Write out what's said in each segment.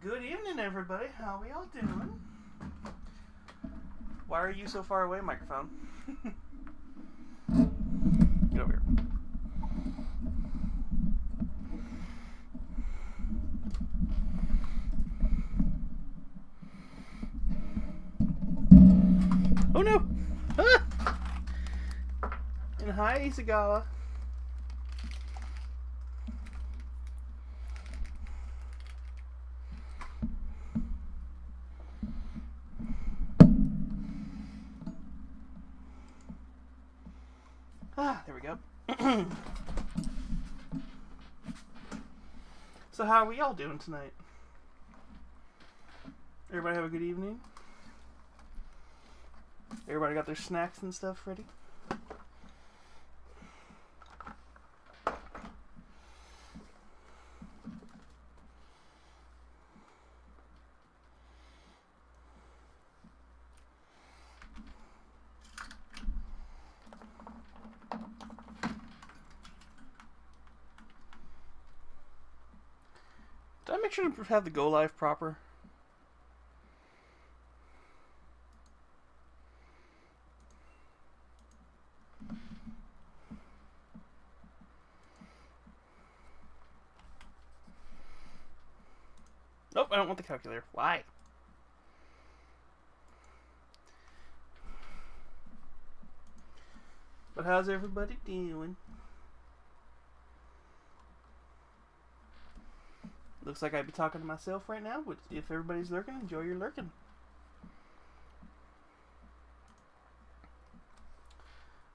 Good evening, everybody. How we all doing? Why are you so far away, microphone? Get over here. Oh no! Ah! And hi, Isagawa. There we go. So how are we all doing tonight? Everybody have a good evening? Everybody got their snacks and stuff ready? Did I make sure to have the go live proper? Nope, I don't want the calculator. Why? But how's everybody doing? Looks like I'd be talking to myself right now, but if everybody's lurking, enjoy your lurking.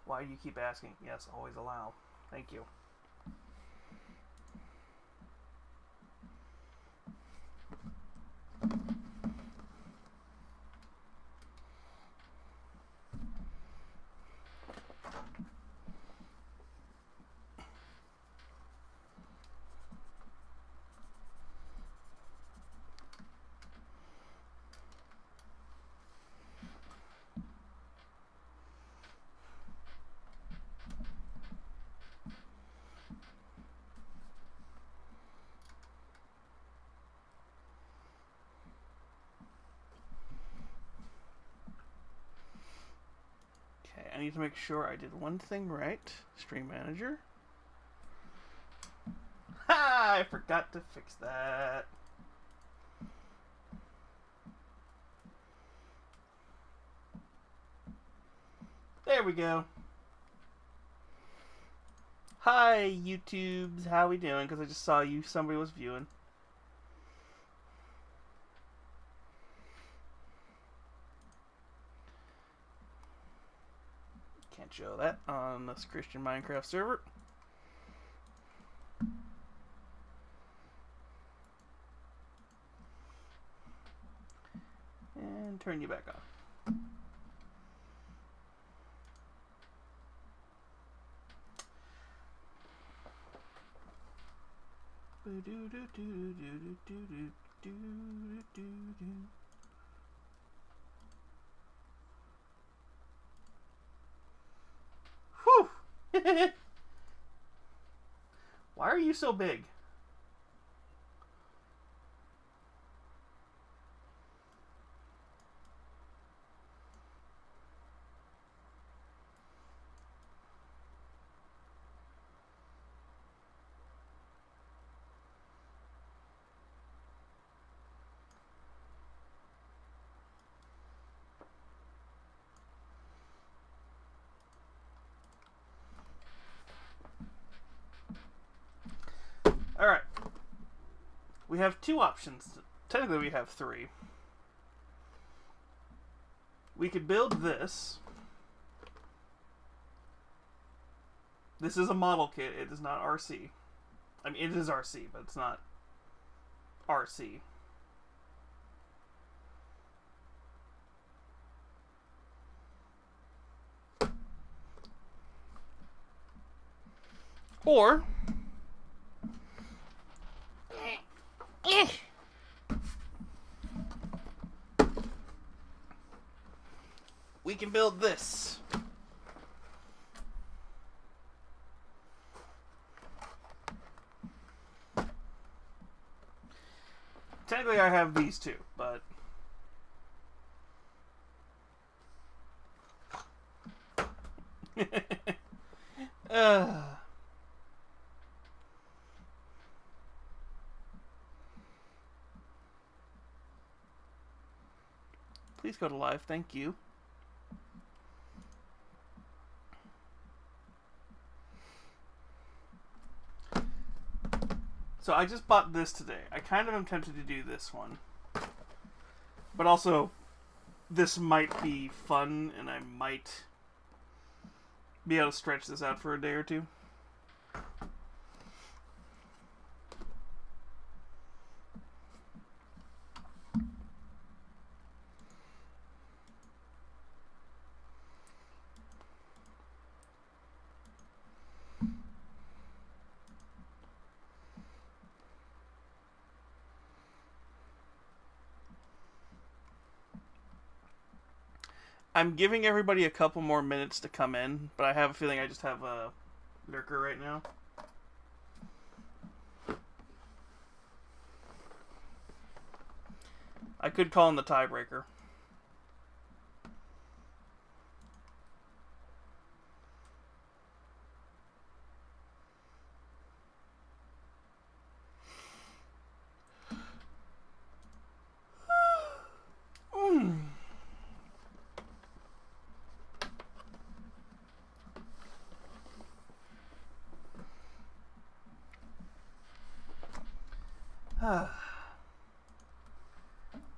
Why do you keep asking? Yes, always allow. Thank you. I need to make sure I did one thing right. Stream Manager. Ha! I forgot to fix that. There we go. Hi, YouTubes. How we doing? Because I just saw you. Somebody was viewing. Can't show that on this Christian Minecraft server. And turn you back on. Whew! Why are you so big? Alright. We have two options. Technically, we have three. We could build this. This is a model kit. It is not RC. I mean, it is RC, but it's not RC. Or we can build this. Technically, technically I have these two, but... Please go to live, thank you. So I just bought this today. I kind of am tempted to do this one. But also, this might be fun, and I might be able to stretch this out for a day or two. I'm giving everybody a couple more minutes to come in, but I have a feeling I just have a lurker right now. I could call in the tiebreaker.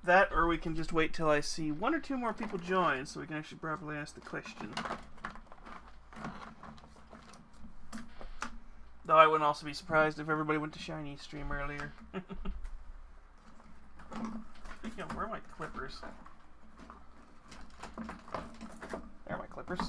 That, or we can just wait till I see one or two more people join so we can actually properly ask the question. Though I wouldn't also be surprised if everybody went to Shiny's stream earlier. Speaking of, where are my clippers? There are my clippers.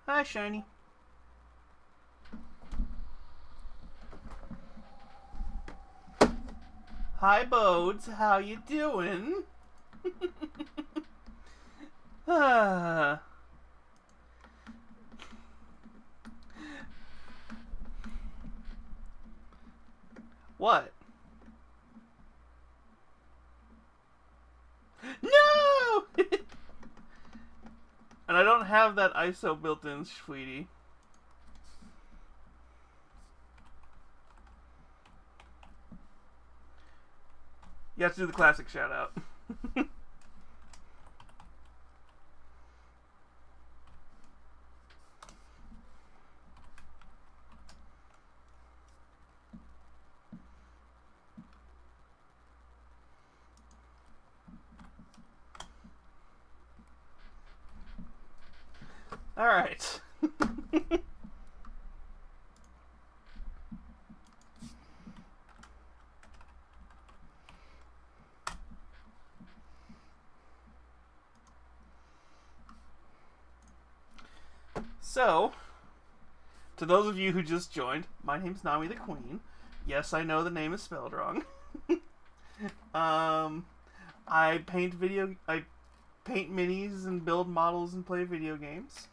Hi, Shiny. Hi, Bodes. How you doing? What? No! And I don't have that ISO built in, sweetie. You have to do the classic shout out. All right. So, to those of you who just joined, my name's Nami the Queen. Yes, I know the name is spelled wrong. I paint minis and build models and play video games.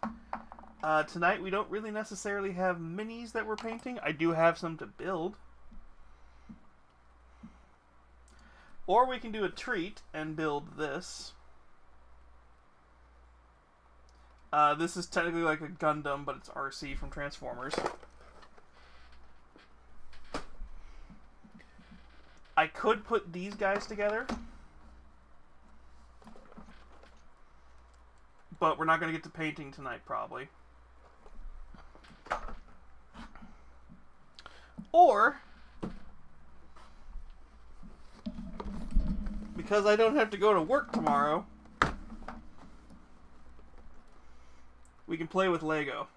Tonight we don't really necessarily have minis that we're painting. I do have some to build. Or we can do a treat and build this. This is technically like a Gundam, but it's RC from Transformers. I could put these guys together, but we're not going to get to painting tonight, probably. Or, because I don't have to go to work tomorrow, we can play with Lego.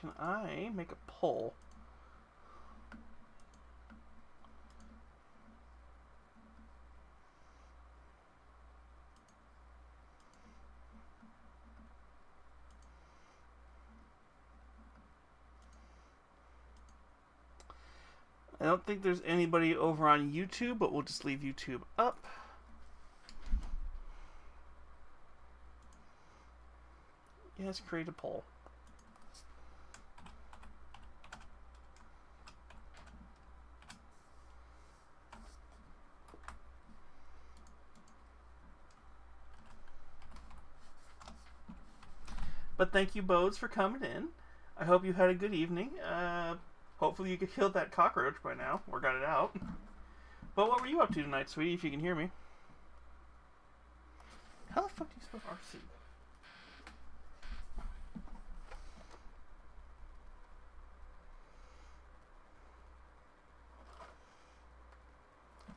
can I make a poll? I don't think there's anybody over on YouTube, but we'll just leave YouTube up. Yes, create a poll. But thank you, Bodes, for coming in. I hope you had a good evening. Hopefully you could kill that cockroach by now, or got it out. But what were you up to tonight, sweetie, if you can hear me? How the fuck do you spell RC?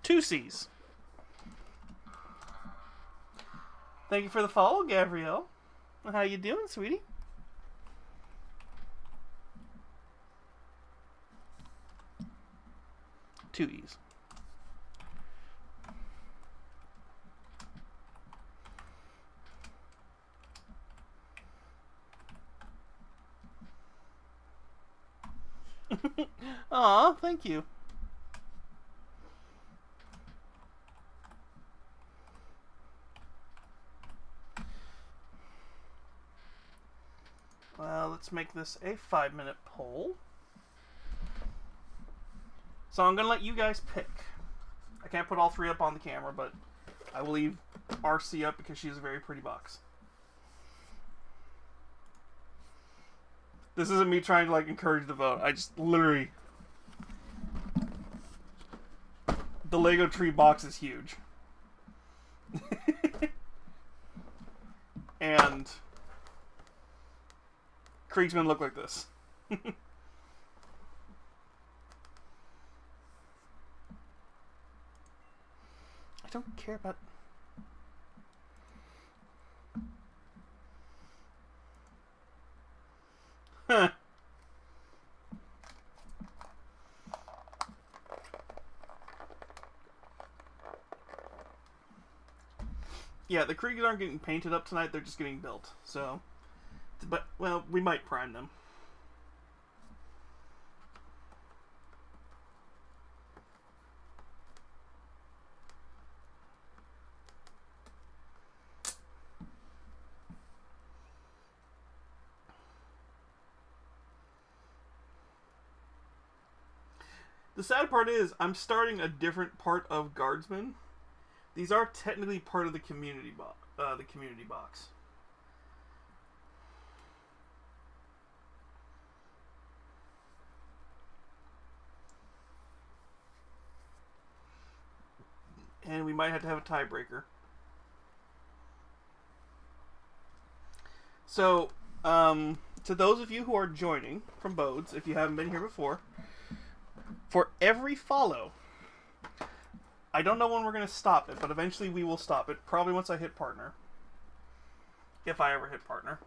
Two C's. Thank you for the follow, Gabrielle. How you doing, sweetie? Two E's. Aw, thank you. Well, let's make this a 5-minute poll. So I'm going to let you guys pick. I can't put all three up on the camera, but I will leave RC up because she has a very pretty box. This isn't me trying to like encourage the vote. I just literally... The Lego tree box is huge. And Kriegsman look like this. I don't care about... Huh. Yeah, the Kriegers aren't getting painted up tonight, they're just getting built. So, but, well, we might prime them. The sad part is, I'm starting a different part of Guardsmen. These are technically part of the community box. And we might have to have a tiebreaker. So, to those of you who are joining from Bodes, if you haven't been here before, for every follow, I don't know when we're going to stop it, but eventually we will stop it. Probably once I hit partner. If I ever hit partner.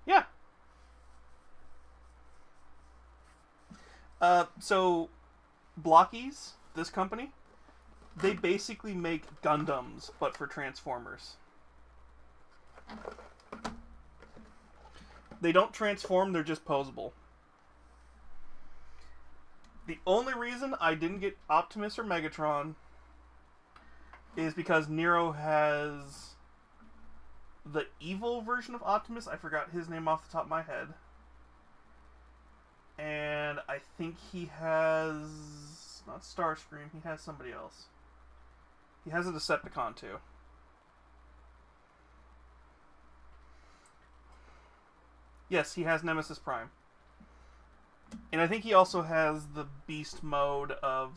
Yeah. So, Blockies, this company, they basically make Gundams, but for Transformers. They don't transform, they're just posable. The only reason I didn't get Optimus or Megatron is because Nero has the evil version of Optimus. I forgot his name off the top of my head. And I think he has... not Starscream, he has somebody else. He has a Decepticon too. Yes, he has Nemesis Prime. And I think he also has the beast mode of,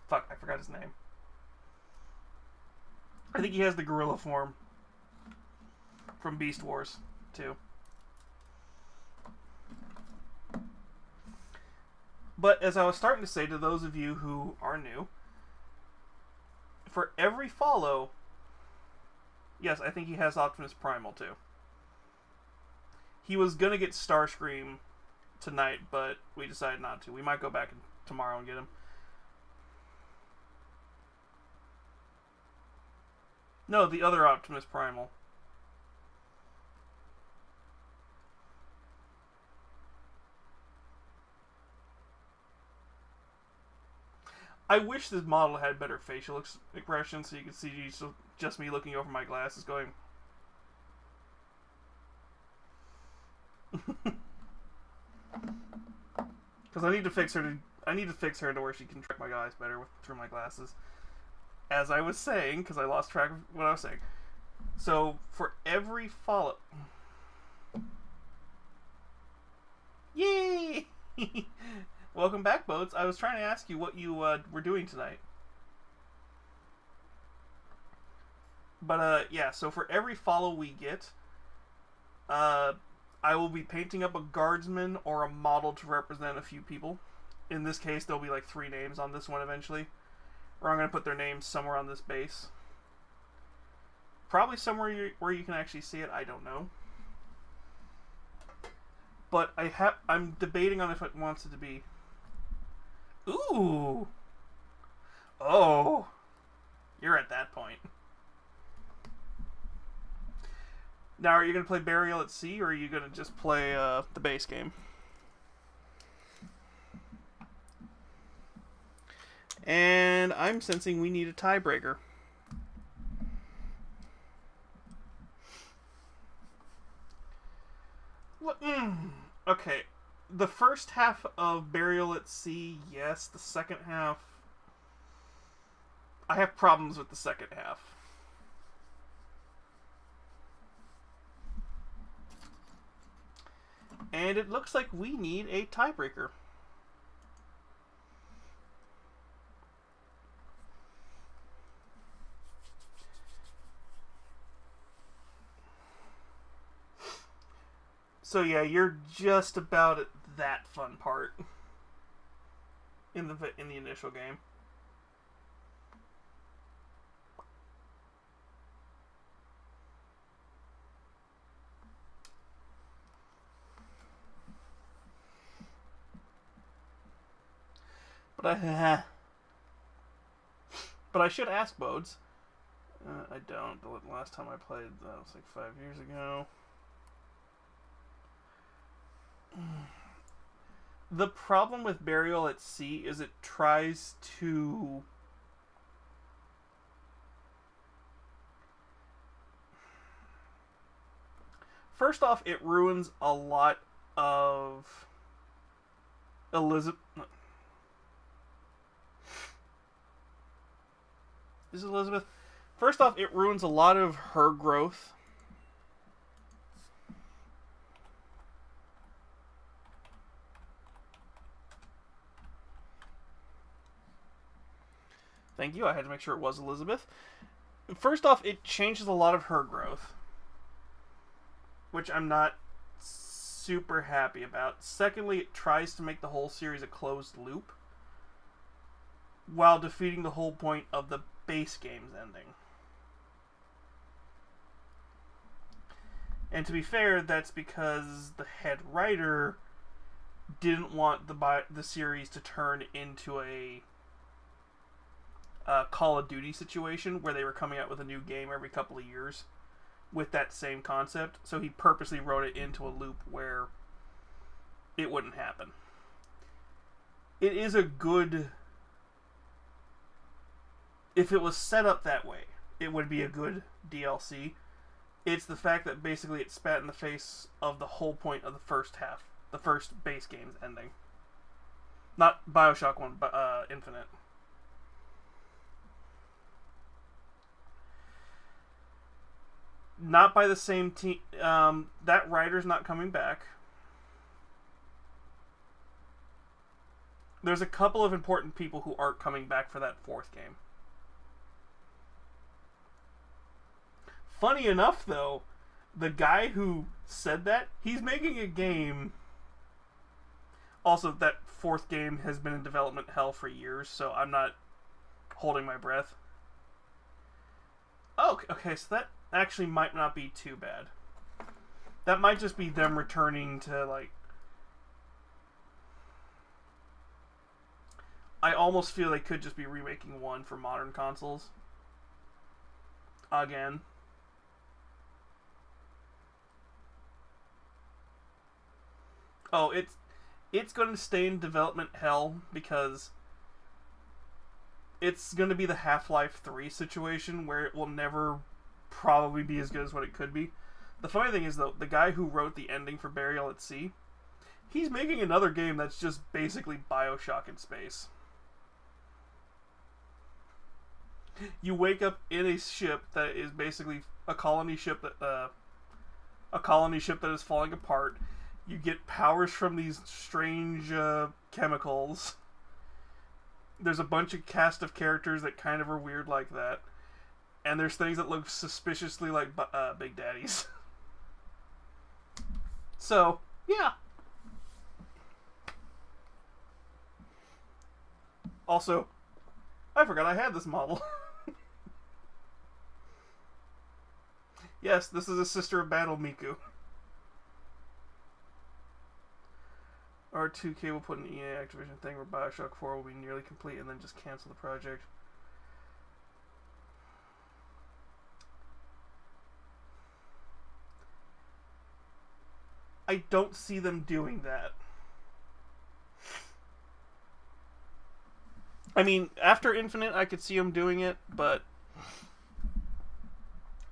fuck, I forgot his name. I think he has the gorilla form from Beast Wars 2. But as I was starting to say to those of you who are new, for every follow, yes, I think he has Optimus Primal too. He was going to get Starscream tonight, but we decided not to. We might go back tomorrow and get him. No, the other Optimus Primal. I wish this model had better facial expressions so you could see just me looking over my glasses going... Because I need to fix her to where she can track my eyes better through my glasses. As I was saying, because I lost track of what I was saying. So, for every follow... Yay! Welcome back, Boats. I was trying to ask you what you were doing tonight. But, yeah, so for every follow we get, I will be painting up a guardsman or a model to represent a few people. In this case, there'll be like 3 names on this one eventually. Or I'm going to put their names somewhere on this base. Probably somewhere where you can actually see it. I don't know. But I'm debating on if it wants it to be... Ooh! Oh! You're at that point. Now, are you going to play Burial at Sea, or are you going to just play the base game? And I'm sensing we need a tiebreaker. Okay. The first half of Burial at Sea, yes. The second half... I have problems with the second half. And it looks like we need a tiebreaker. So yeah, you're just about at that fun part in the initial game. But I should ask Bodes. I don't. The last time I played, that was like 5 years ago. The problem with Burial at Sea is it tries to... First off, it ruins a lot of Elizabeth... Is it Elizabeth? First off, it ruins a lot of her growth. Thank you. I had to make sure it was Elizabeth. First off, it changes a lot of her growth, which I'm not super happy about. Secondly, it tries to make the whole series a closed loop while defeating the whole point of the base game's ending. And to be fair, that's because the head writer didn't want the series to turn into a Call of Duty situation where they were coming out with a new game every couple of years with that same concept. So he purposely wrote it into a loop where it wouldn't happen. It is a good... If it was set up that way, it would be a good DLC. It's the fact that basically it spat in the face of the whole point of the first half. The first base game's ending. Not Bioshock 1, but Infinite. Not by the same team. That writer's not coming back. There's a couple of important people who aren't coming back for that fourth game. Funny enough, though, the guy who said that, he's making a game. Also, that fourth game has been in development hell for years, so I'm not holding my breath. Oh, okay, so that actually might not be too bad. That might just be them returning to, like... I almost feel they could just be remaking 1 for modern consoles. Again. Oh, it's going to stay in development hell because it's going to be the Half-Life 3 situation where it will never probably be as good as what it could be. The funny thing is, though, the guy who wrote the ending for Burial at Sea, he's making another game that's just basically BioShock in space. You wake up in a ship that is basically a colony ship that is falling apart. You get powers from these strange chemicals. There's a bunch of cast of characters that kind of are weird like that. And there's things that look suspiciously like Big Daddies. So, yeah. Also, I forgot I had this model. Yes, this is a Sister of Battle Miku. R2K will put an EA Activision thing where Bioshock 4 will be nearly complete and then just cancel the project. I don't see them doing that. I mean, after Infinite, I could see them doing it, but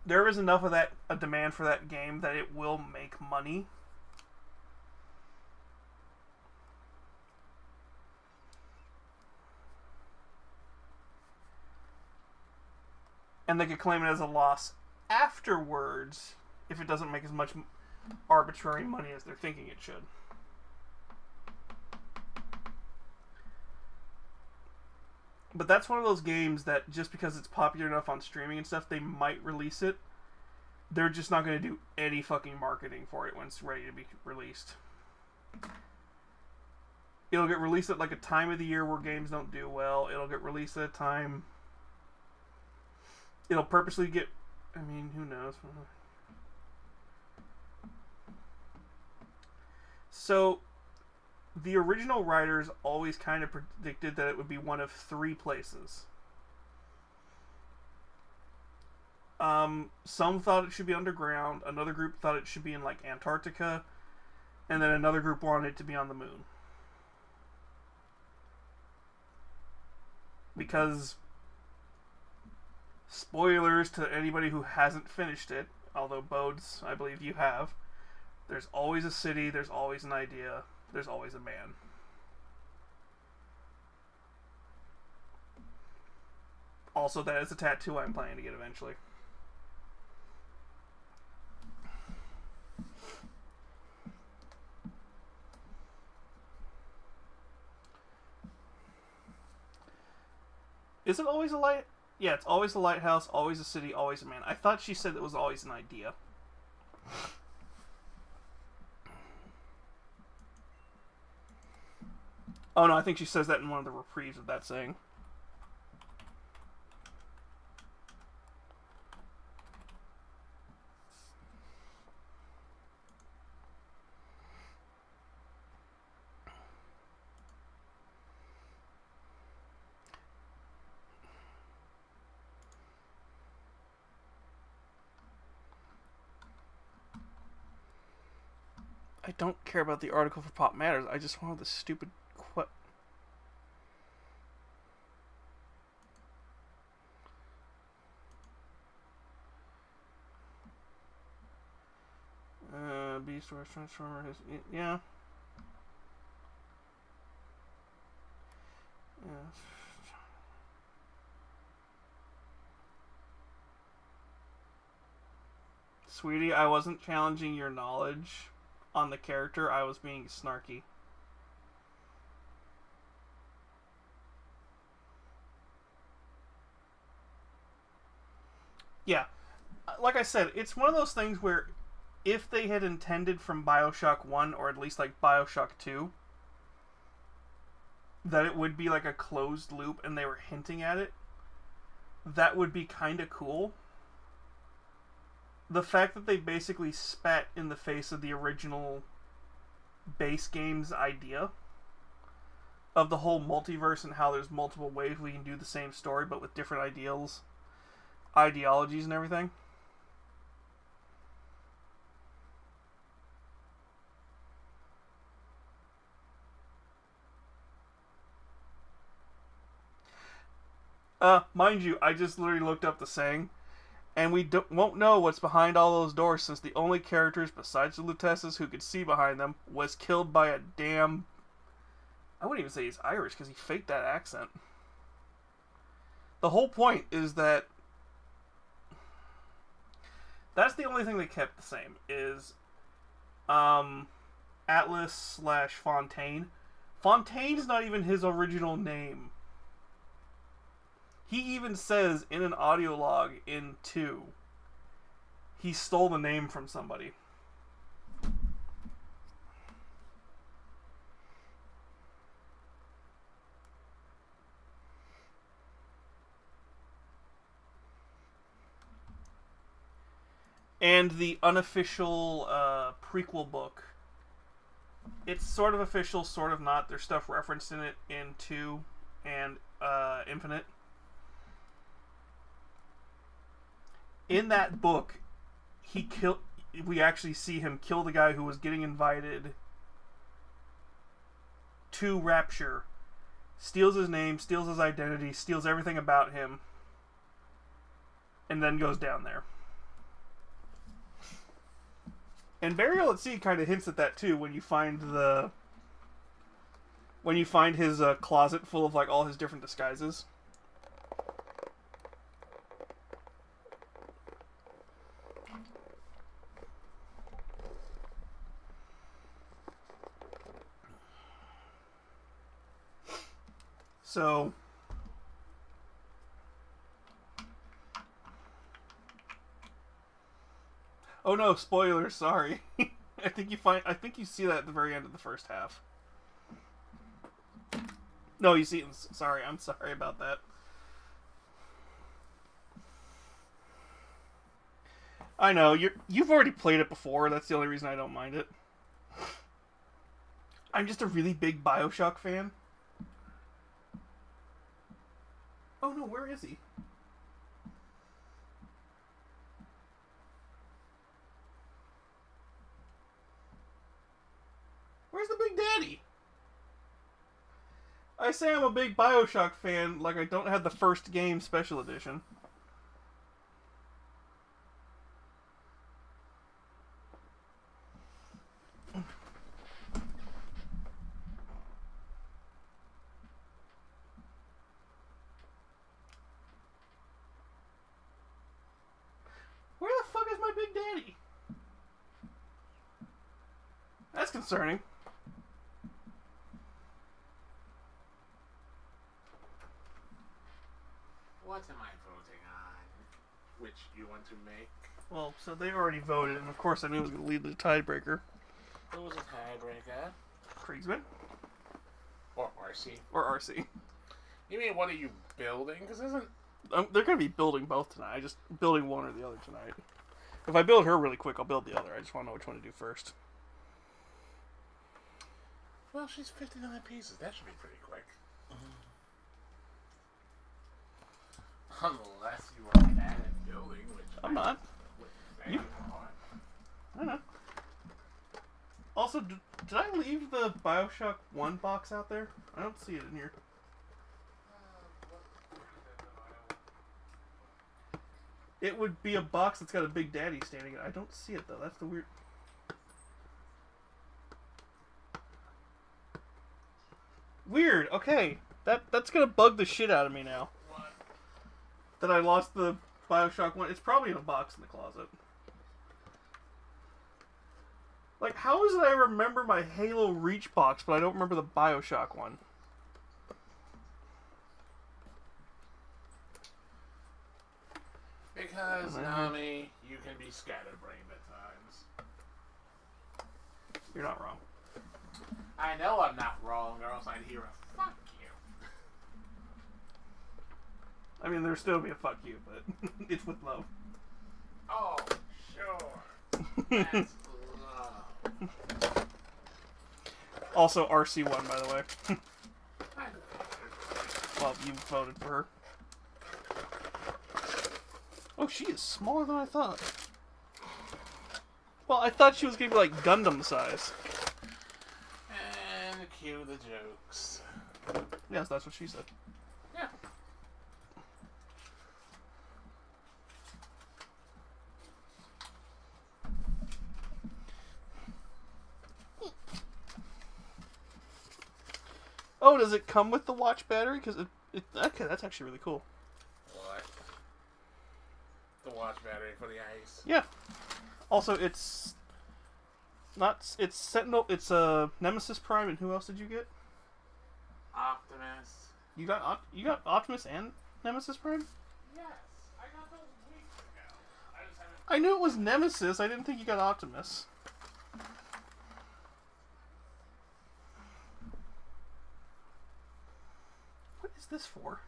there is enough of a demand for that game that it will make money. And they could claim it as a loss afterwards if it doesn't make as much arbitrary money as they're thinking it should. But that's one of those games that just because it's popular enough on streaming and stuff, they might release it. They're just not going to do any fucking marketing for it when it's ready to be released. It'll get released at like a time of the year where games don't do well. It'll get released at a time... It'll purposely get... I mean, who knows? So, the original writers always kind of predicted that it would be one of 3 places. Some thought it should be underground, another group thought it should be in, like, Antarctica, and then another group wanted it to be on the moon. Because... spoilers to anybody who hasn't finished it, although Bodes, I believe you have. There's always a city, there's always an idea, there's always a man. Also, that is a tattoo I'm planning to get eventually. Is it always a light? Yeah, it's always a lighthouse, always a city, always a man. I thought she said it was always an idea. Oh no, I think she says that in one of the reprieves of that saying. I don't care about the article for Pop Matters. I just wanted the stupid Beast Wars Transformer has... Yeah. Yeah. Sweetie, I wasn't challenging your knowledge on the character. I was being snarky. Yeah. Like I said, it's one of those things where if they had intended from Bioshock 1, or at least like Bioshock 2, that it would be like a closed loop and they were hinting at it, that would be kind of cool. The fact that they basically spat in the face of the original base game's idea of the whole multiverse and how there's multiple ways we can do the same story but with different ideologies and everything. Mind you, I just literally looked up the saying, and we won't know what's behind all those doors since the only characters besides the Luteces who could see behind them was killed by a damn... I wouldn't even say he's Irish because he faked that accent. The whole point is that that's the only thing they kept the same is Atlas / Fontaine. Fontaine's not even his original name. He even says in an audio log in 2, he stole the name from somebody. And the unofficial prequel book, it's sort of official, sort of not. There's stuff referenced in it in 2 and Infinite. In that book, we actually see him kill the guy who was getting invited to Rapture, steals his name, steals his identity, steals everything about him, and then goes down there. And Burial at Sea kind of hints at that too when you find his closet full of like all his different disguises. So oh no, spoilers, sorry. I think you see that at the very end of the first half. No, you see, sorry, I'm sorry about that. I know, you've already played it before, that's the only reason I don't mind it. I'm just a really big Bioshock fan. Oh no, where is he? Where's the Big Daddy? I say I'm a big Bioshock fan, like I don't have the first game special edition. Where the fuck is my Big Daddy? That's concerning. What am I voting on? Which you want to make? Well, so they already voted, and of course I knew it was going to lead to the tiebreaker. Who was a tiebreaker? Kriegsman? Or RC? Or RC. You mean, what are you building? Because isn't... They're going to be building both tonight. I just building one or the other tonight. If I build her really quick, I'll build the other. I just want to know which one to do first. Well, she's 59 pieces. That should be pretty quick. Unless you are bad at building, which I'm not. You... I know. Also, did I leave the Bioshock 1 box out there? I don't see it in here. It would be a box that's got a Big Daddy standing in it. I don't see it, though. That's the weird... Weird. Okay. That's gonna bug the shit out of me now. What? That I lost the Bioshock 1. It's probably in a box in the closet. Like, how is it I remember my Halo Reach box, but I don't remember the Bioshock one? Because, Nami, you can be scatterbrained at times. You're not wrong. I know I'm not wrong, or else I'd hear a fuck you. I mean, there'll still be a fuck you, but it's with love. Oh, sure. That's love. Also, RC1, by the way. I know. Well, you voted for her. Oh, she is smaller than I thought. Well, I thought she was going to be like Gundam size. And cue the jokes. Yes, that's what she said. Yeah. Oh, does it come with the watch battery? Because okay, that's actually really cool. What? The watch battery for the ice. Yeah. Also, it's not. It's Sentinel. It's Nemesis Prime, and who else did you get? Optimus. You got Optimus and Nemesis Prime. Yes, I got those weeks ago. I just haven't. I knew it was Nemesis. I didn't think you got Optimus. What is this for?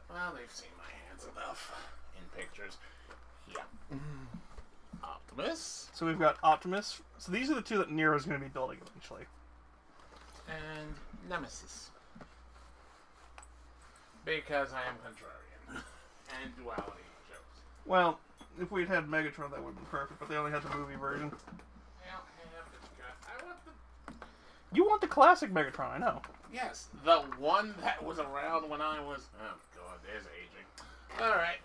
Well, they've seen my hands enough in pictures. Yeah. Optimus. So we've got Optimus. So these are the two that Nero's going to be building eventually. And Nemesis. Because I am contrarian. And duality jokes. Well, if we'd had Megatron, that would have been perfect, but they only had the movie version. I want the... You want the classic Megatron, I know. Yes, the one that was around when I was... Oh, God, there's aging. Alright.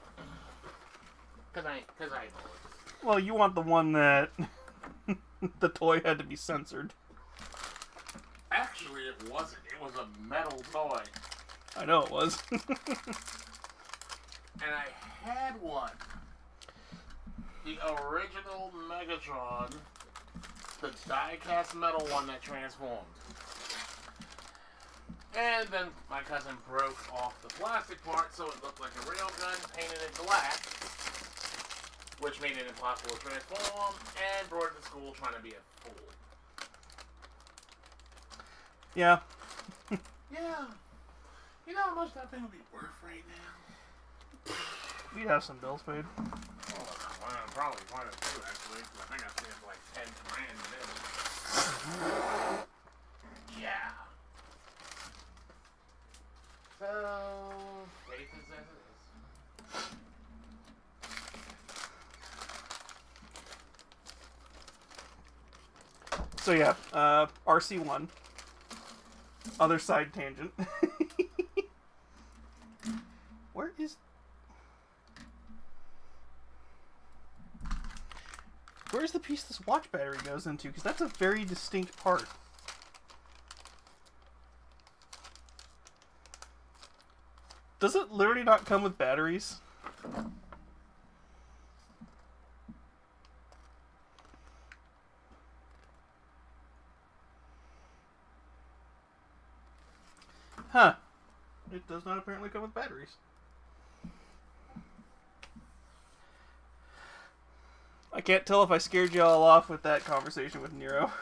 Because I know it. Well, you want the one that the toy had to be censored. Actually, it wasn't. It was a metal toy. I know it was. And I had one. The original Megatron. The die-cast metal one that transformed. And then my cousin broke off the plastic part so it looked like a real gun painted in black. Which made it impossible to transform and brought it to school trying to be a fool. Yeah. Yeah. You know how much that thing would be worth right now? We'd have some bills paid. Oh, well, probably quite a few actually. 'Cause I think I paid like 10 grand in it. Yeah. So, faith is as it is. So yeah, RC1. Other side tangent. Where is... Where's the piece this watch battery goes into? Because that's a very distinct part. Does it literally not come with batteries? Huh. It does not apparently come with batteries. I can't tell if I scared you all off with that conversation with Nero.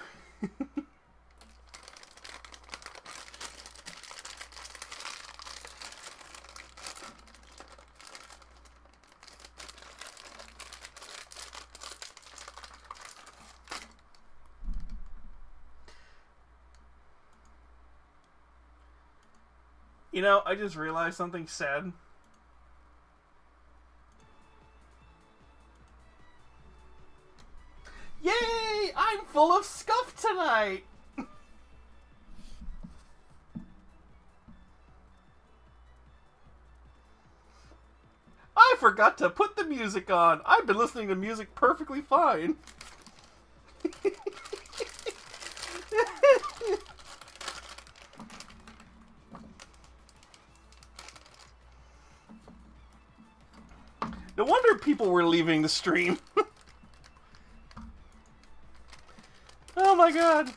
You know, I just realized something sad. Yay! I'm full of scuff tonight! I forgot to put the music on. I've been listening to music perfectly fine. No wonder people were leaving the stream. Oh my god.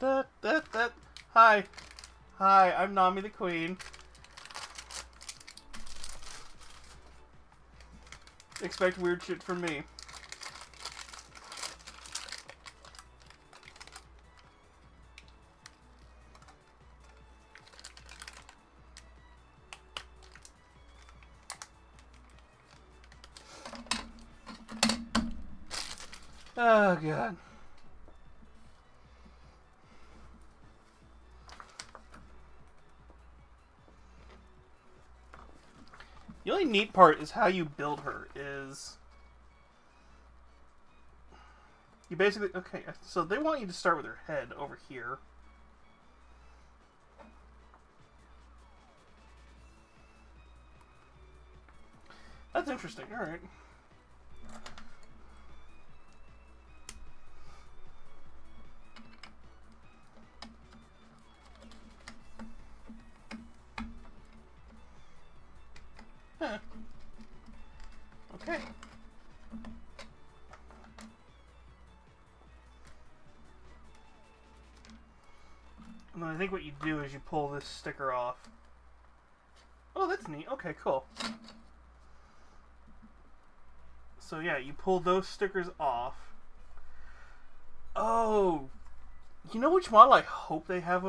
Hi. Hi, I'm Nami the Queen. Expect weird shit from me. Oh, God. The only neat part is how you build her is... You basically... Okay, so they want you to start with her head over here. That's interesting, alright. Huh. Okay. And then I think what you do is you pull this sticker off. Oh, that's neat. Okay, cool. So yeah, you pull those stickers off. Oh, you know which model I hope they have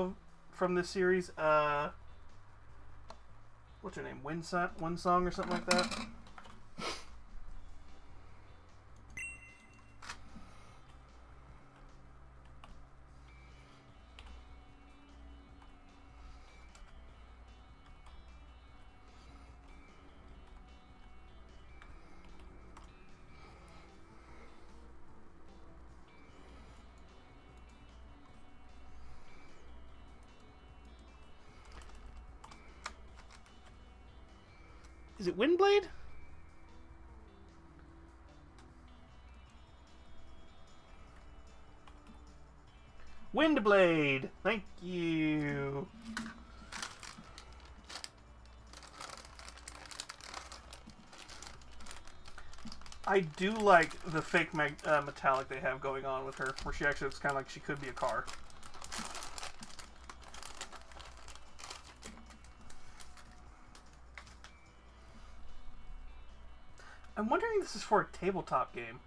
from this series? What's her name? Winsong or something like that? Is it Windblade? Windblade! Thank you! I do like the fake metallic they have going on with her, where she actually looks kind of like she could be a car. I'm wondering if this is for a tabletop game.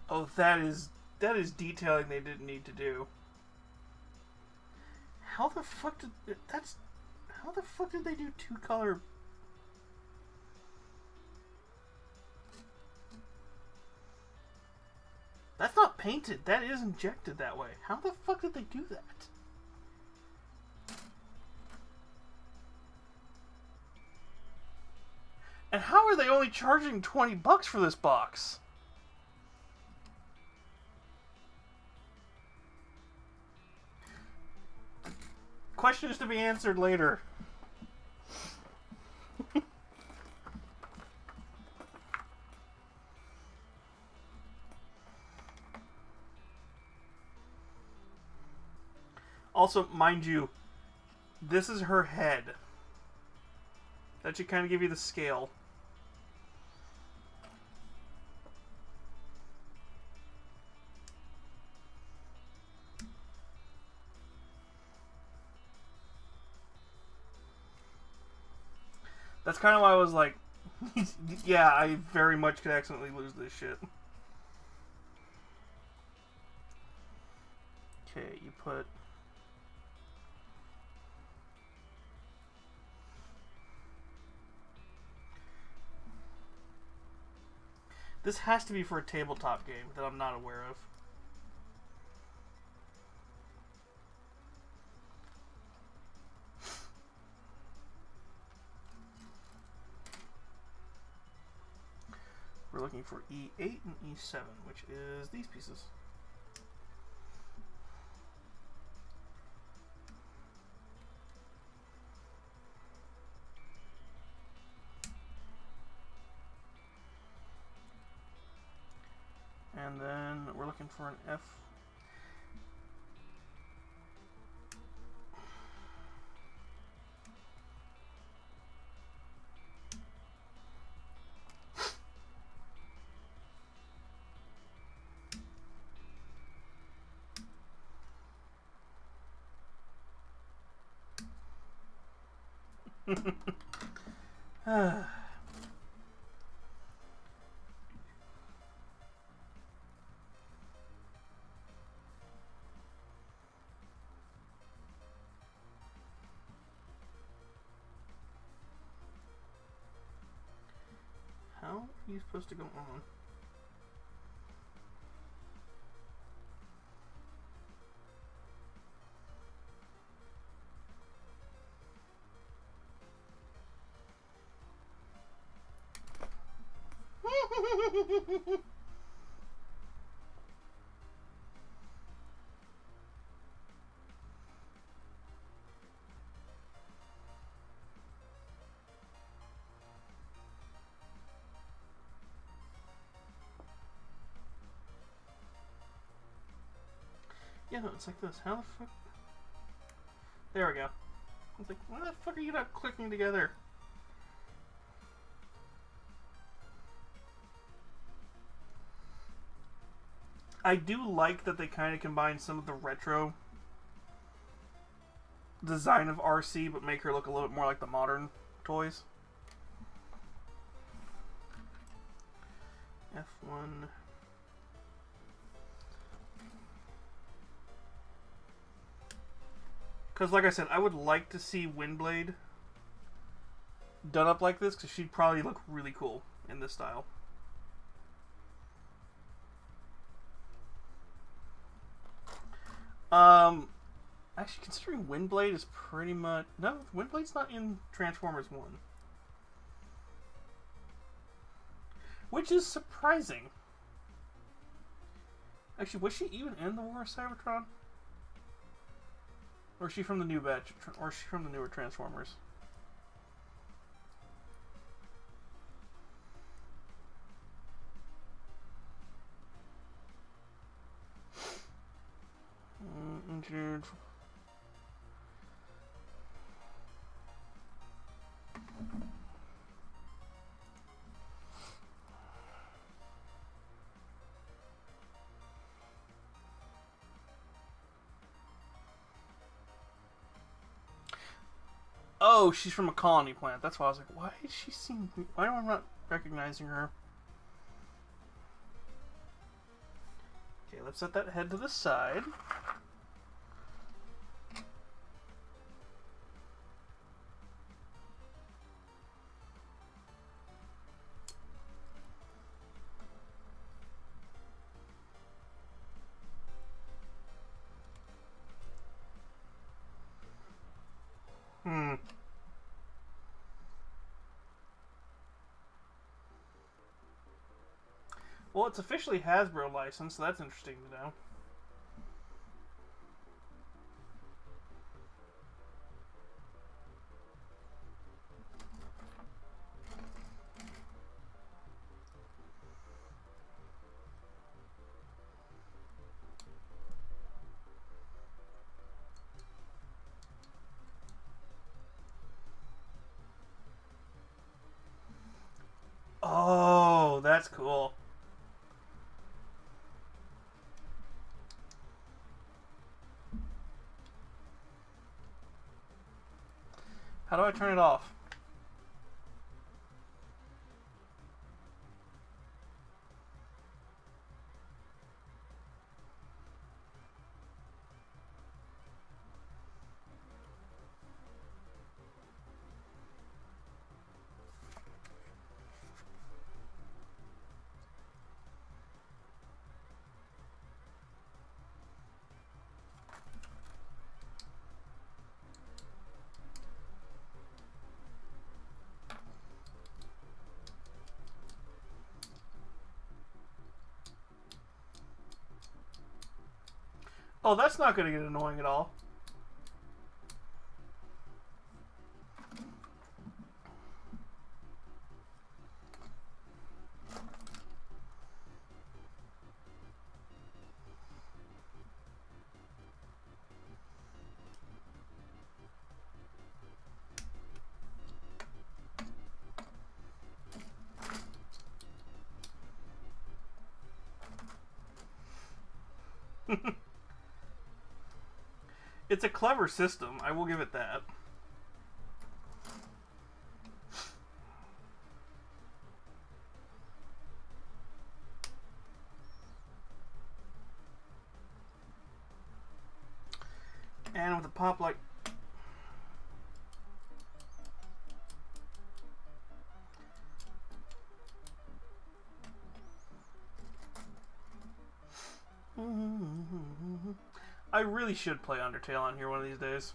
Oh, that is detailing they didn't need to do. How the fuck did how the fuck did they do two color? That's not painted. That is injected that way. How the fuck did they do that? And how are they only charging $20 for this box? Questions to be answered later. Also, mind you, this is her head. That should kind of give you the scale. That's kind of why I was like, yeah, I very much could accidentally lose this shit. Okay, you put... This has to be for a tabletop game that I'm not aware of. We're looking for E8 and E7, which is these pieces. And then we're looking for an F. How are you supposed to go on? Yeah, no, it's like this. How the fuck? There we go. I was like, why the fuck are you not clicking together? I do like that they kind of combine some of the retro design of RC, but make her look a little bit more like the modern toys. F1. Because, like I said, I would like to see Windblade done up like this, because she'd probably look really cool in this style. Actually, considering Windblade is pretty much... No, Windblade's not in Transformers 1. Which is surprising. Actually, was she even in the War of Cybertron? Or is she from the new batch? Or is she from the newer Transformers? Engineered... Oh, she's from a colony planet. That's why I was like, why is she seem... Why am I not recognizing her? Okay, let's set that head to the side. Well, it's officially Hasbro licensed, so that's interesting to know. Oh, that's cool. How do I turn it off? Oh, that's not going to get annoying at all. It's a clever system, I will give it that. And with a pop like... I really should play Undertale on here one of these days.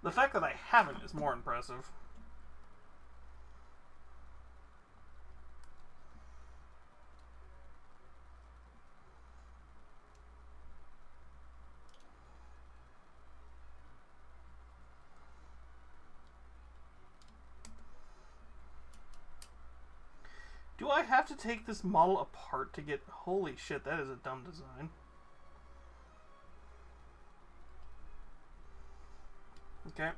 The fact that I haven't is more impressive. Do I have to take this model apart to get... Holy shit, that is a dumb design. Okay.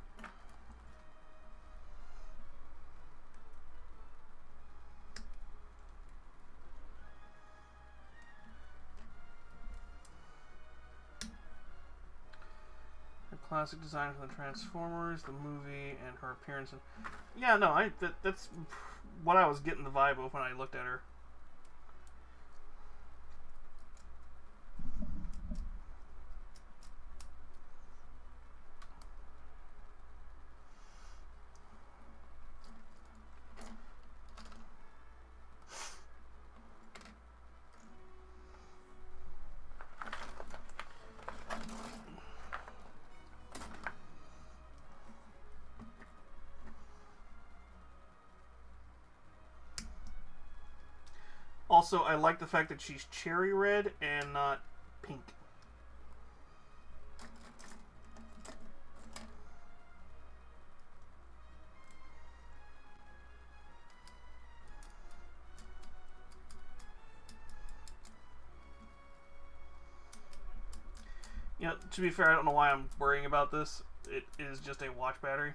The classic design from the Transformers, the movie, and her appearance in... Yeah, no, that's what I was getting the vibe of when I looked at her. Also, I like the fact that she's cherry red and not pink. You know, to be fair, I don't know why I'm worrying about this. It is just a watch battery.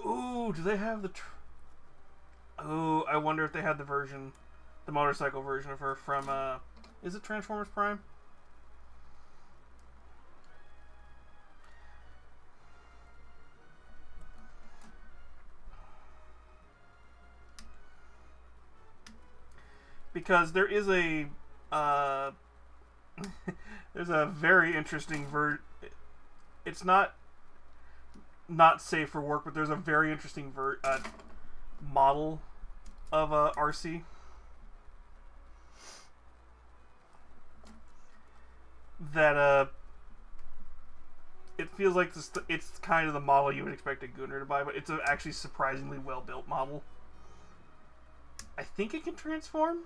Ooh, do they have the... Oh, I wonder if they had the version, the motorcycle version of her from, is it Transformers Prime? Because there is a, there's a very interesting it's not safe for work, but there's a very interesting model of RC that it feels like it's kind of the model you would expect a Gunner to buy, but it's actually surprisingly well built model. I think it can transform.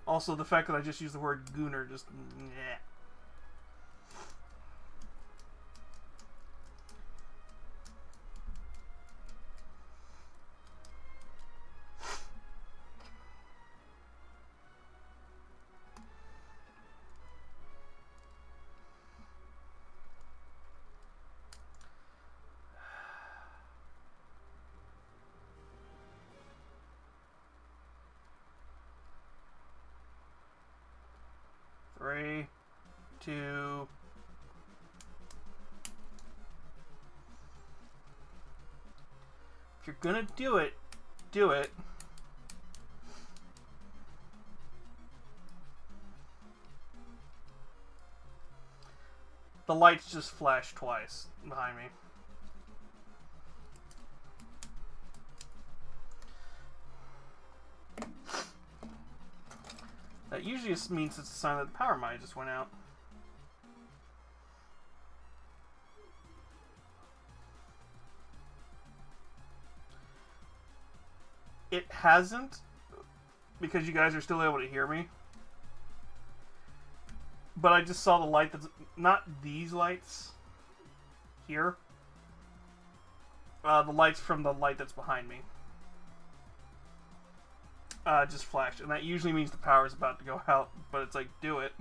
Also, the fact that I just used the word Gunner just... Nah. Three, two... If you're gonna do it, do it. The lights just flashed twice behind me. That usually just means it's a sign that the power mine just went out. It hasn't, because you guys are still able to hear me. But I just saw the light that's not these lights here. The lights from the light that's behind me. Just flashed, and that usually means the power is about to go out, but it's like, do it.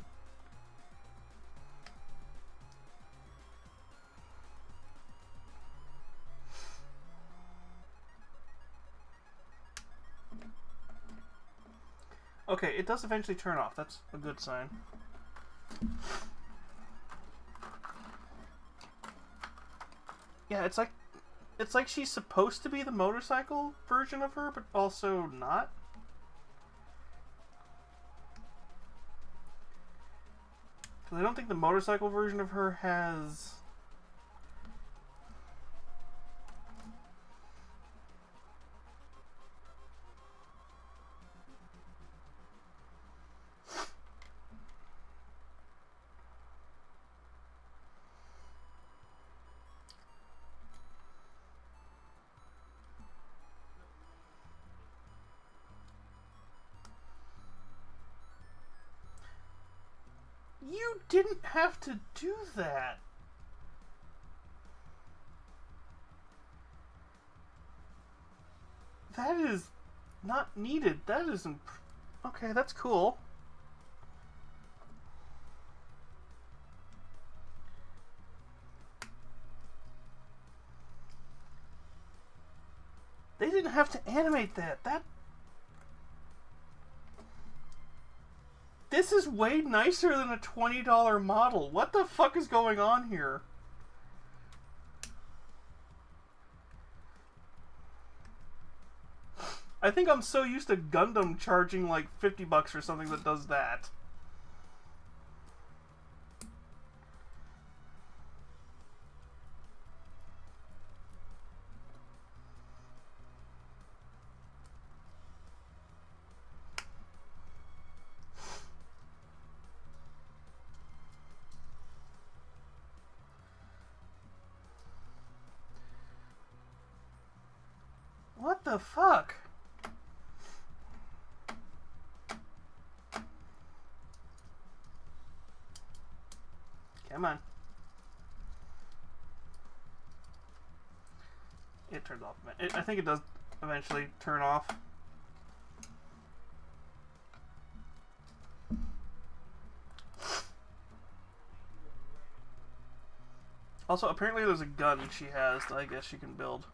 Okay, it does eventually turn off. That's a good sign. Yeah, it's like she's supposed to be the motorcycle version of her, but also not. Because I don't think the motorcycle version of her has... You didn't have to do that. That is not needed. That isn't... Okay, that's cool. They didn't have to animate that. This is way nicer than a $20 model. What the fuck is going on here? I think I'm so used to Gundam charging like $50 for something that does that. What the fuck? Come on. It turns off. I think it does eventually turn off. Also, apparently there's a gun she has that I guess she can build.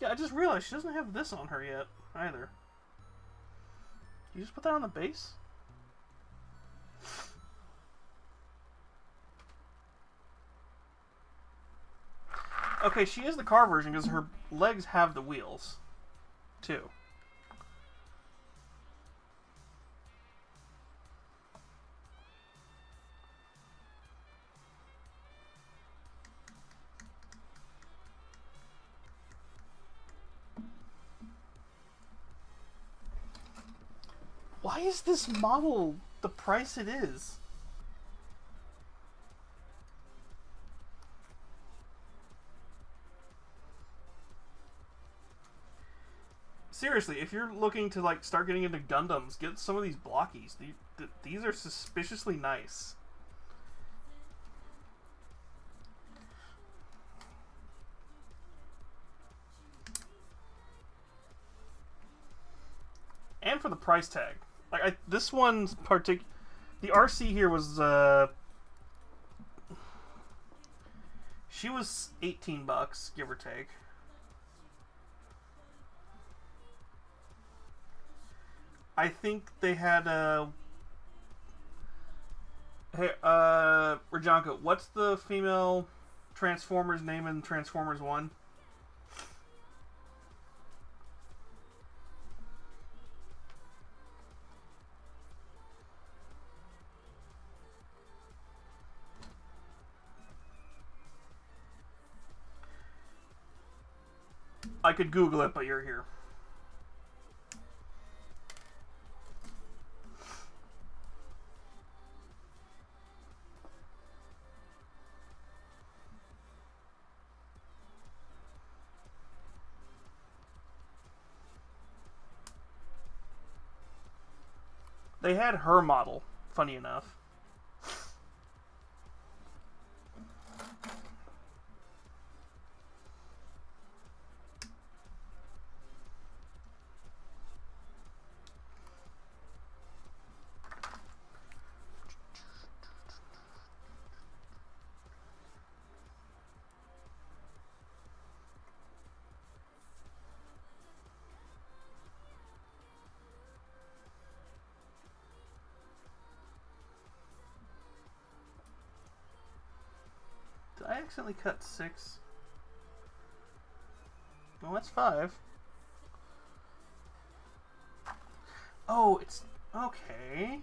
Yeah, I just realized she doesn't have this on her yet, either. You just put that on the base? Okay, she is the car version because her legs have the wheels, too. Why is this model the price it is? Seriously, if you're looking to like start getting into Gundams, get some of these blockies. These are suspiciously nice. And for the price tag. Like this one's the RC here was she was $18, give or take. I think they had hey, Rajanka, what's the female Transformers name in Transformers 1? I could Google it, but you're here. They had her model, funny enough. Did I accidentally cut 6? Well, that's 5. Oh, it's... Okay.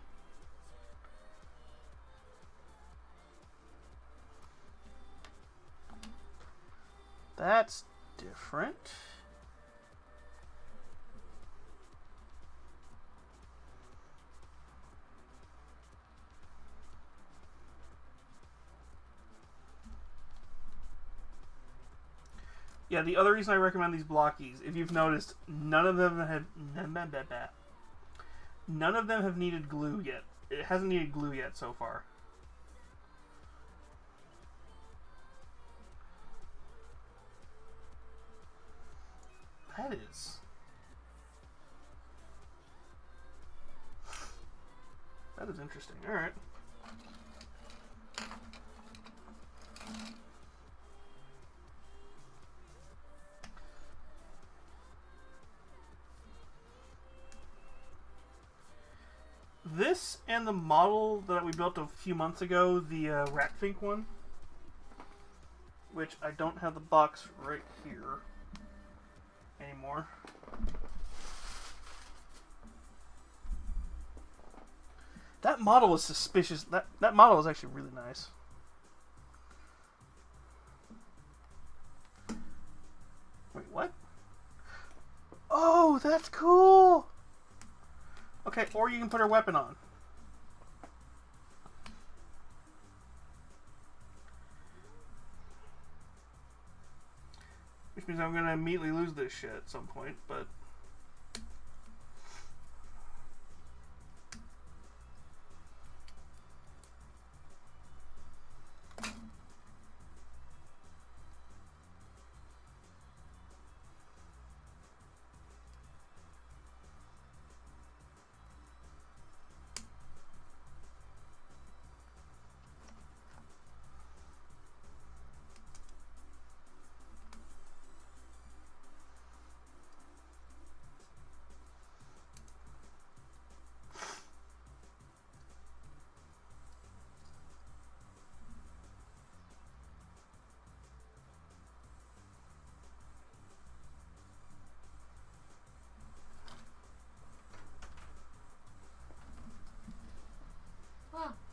That's different. Yeah, the other reason I recommend these blockies, if you've noticed, none of them have needed glue yet. It hasn't needed glue yet so far. That is interesting. All right. This and the model that we built a few months ago, the Ratfink one, which I don't have the box right here anymore. That model is suspicious. That model is actually really nice. Wait, what? Oh, that's cool! Okay, or you can put her weapon on. Which means I'm going to immediately lose this shit at some point, but...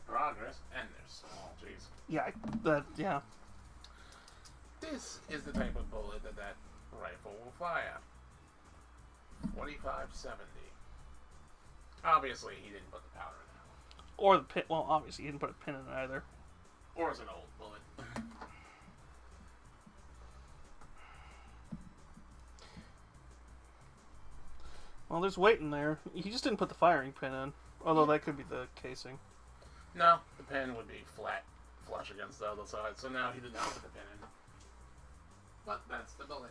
Progress, and they're small, jeez. Yeah. This is the type of bullet that rifle will fire. 45-70. Obviously, he didn't put the powder in that one. Or the pin. Well, obviously, he didn't put a pin in it either. Or it's an old bullet. Well, there's weight in there. He just didn't put the firing pin in. Although that could be the casing. No, the pin would be flat, flush against the other side. So now he did not put the pin in. But that's the bullet.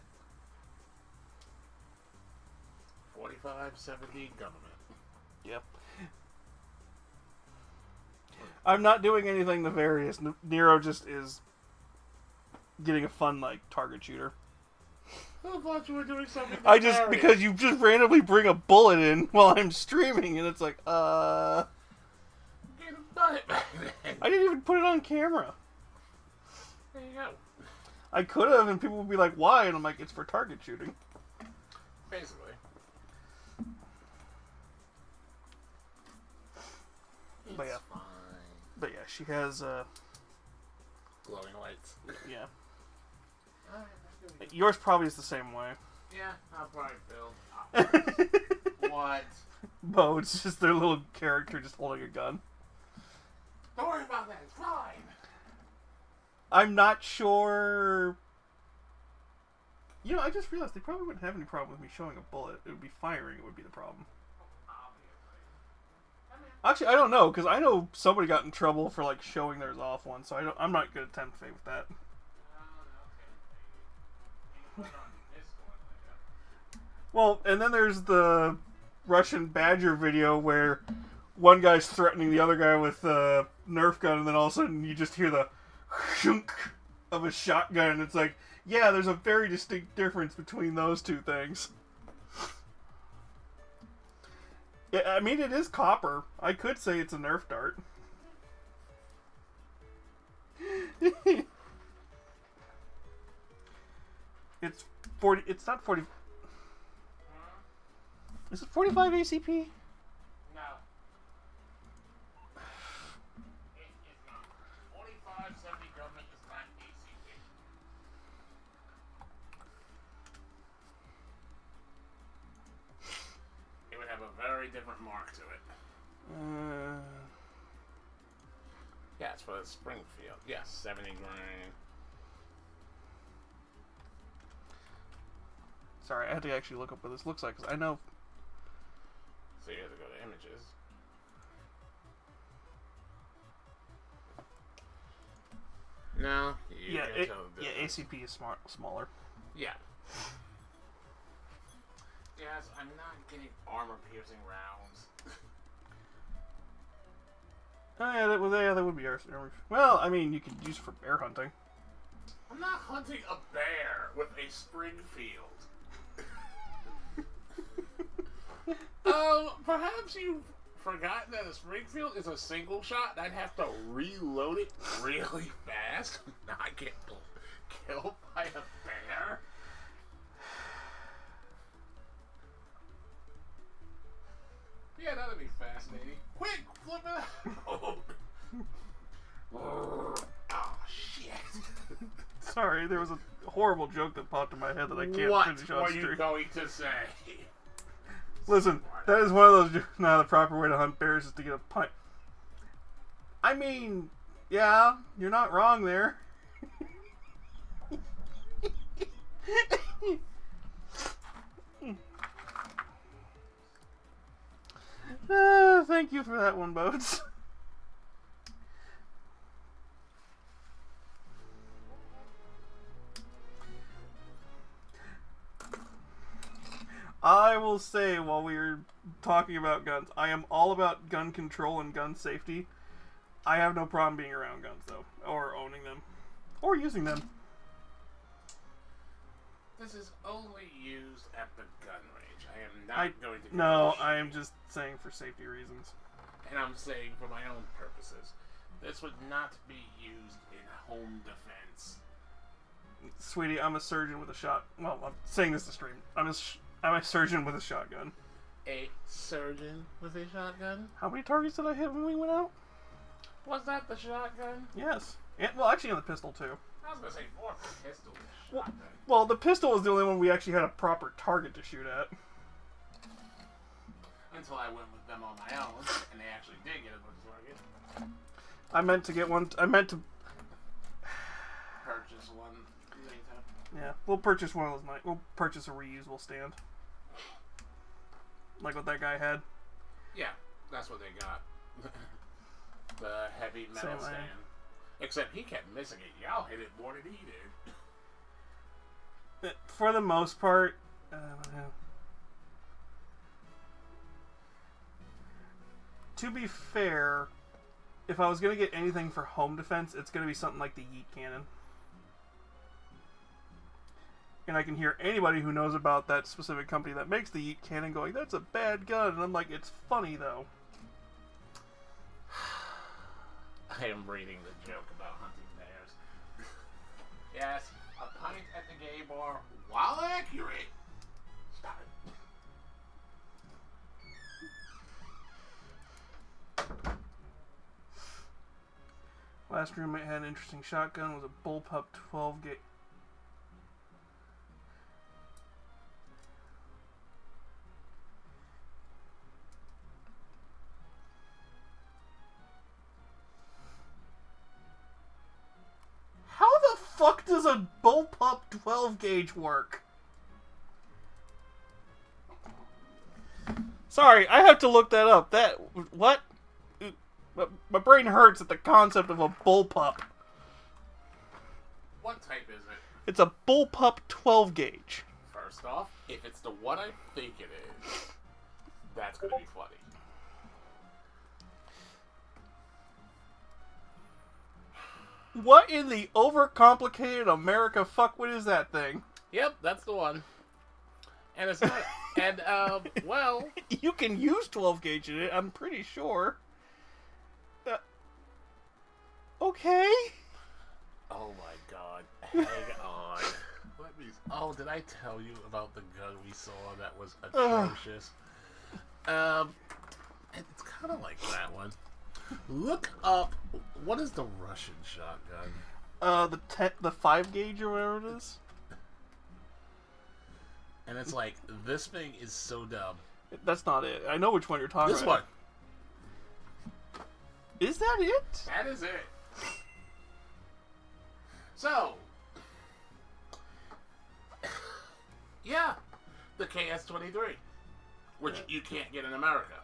45-70 government. Yep. I'm not doing anything nefarious. Nero just is getting a fun, like, target shooter. I thought you were doing something Because you just randomly bring a bullet in while I'm streaming, and it's like, Get a bullet back then. I didn't even put it on camera. There you go. I could have, and people would be like, why? And I'm like, it's for target shooting. Basically. But yeah. It's fine. But yeah, she has, Glowing lights. yeah. Alright, Yours probably is the same way. yeah, I'll probably build. What? Bo, it's just their little character just holding a gun. Don't worry about that. It's fine. I'm not sure... You know, I just realized they probably wouldn't have any problem with me showing a bullet. It would be firing, it would be the problem. Obviously. Come here. Actually, I don't know, because I know somebody got in trouble for, like, showing theirs off once, so I'm not going to tempt fate with that. Well, and then there's the Russian Badger video where one guy's threatening the other guy with a Nerf gun, and then all of a sudden you just hear the shunk of a shotgun, and it's like, yeah, there's a very distinct difference between those two things. Yeah, I mean, it is copper. I could say it's a Nerf dart. It's 40. It's not 40. Is it 45 ACP? No. It is not. 45 70 government is not ACP. It would have a very different mark to it. Yeah, it's for the Springfield. Yes, 70 grain. Sorry, I had to actually look up what this looks like, because I know. So you have to go to images. No. Yeah, ACP is smaller. Yeah. Yes, I'm not getting armor-piercing rounds. Oh yeah, that would be ours. Well, I mean, you could use it for bear hunting. I'm not hunting a bear with a Springfield. Perhaps you've forgotten that a Springfield is a single shot, and I'd have to reload it really fast. Not get killed by a bear. Yeah, that'd be fascinating. Quick, flip it out. Oh, shit. Sorry, there was a horrible joke that popped in my head that I can't what finish on were you stream. going to say? Listen, that is one of those jokes. Now the proper way to hunt bears is to get a punt. I mean, yeah, you're not wrong there. Thank you for that one, Boats. I will say, while we were talking about guns, I am all about gun control and gun safety. I have no problem being around guns, though, or owning them, or using them. This is only used at the gun range. I am not going to. No, I am just saying for safety reasons. And I'm saying for my own purposes. This would not be used in home defense. Sweetie, I'm a surgeon with a shot. Well, I'm saying this to stream. I'm a surgeon with a shotgun. A surgeon with a shotgun? How many targets did I hit when we went out? Was that the shotgun? Yes. And, well, actually, on the pistol, too. I was going to say more for pistol than shotgun. Well, the pistol was the only one we actually had a proper target to shoot at. Until I went with them on my own, and they actually did get a good target. I meant to get one. I meant to purchase one later. Yeah, we'll purchase one of those. We'll purchase a reusable stand, like what that guy had. Yeah, that's what they got. The heavy metal Same stand. way. Except he kept missing it. Y'all hit it more than he did. For the most part, to be fair, if I was going to get anything for home defense, it's going to be something like the Yeet Cannon. And I can hear anybody who knows about that specific company that makes the Yeet Cannon going, that's a bad gun. And I'm like, it's funny, though. I am reading the joke about hunting bears. Yes, a pint at the gay bar, while accurate. Stop it. Last roommate had an interesting shotgun. Was a bullpup 12 gauge. How the fuck does a bullpup 12 gauge work? Sorry, I have to look that up. What? My brain hurts at the concept of a bullpup. What type is it? It's a bullpup 12 gauge. First off, if it's the one I think it is, that's gonna be funny. What in the overcomplicated America fuck? What is that thing? Yep, that's the one. And it's not. And well, You can use 12 gauge in it. I'm pretty sure. Okay. oh my god, hang on. Let me. Oh, did I tell you about the gun we saw that was atrocious? It's kind of like that one. Look up. What is the Russian shotgun? The 5 gauge or whatever it is. And it's like, this thing is so dumb. That's not it. I know which one you're talking This about. one. Is that it? That is it. So, yeah, the KS-23, which you can't get in America.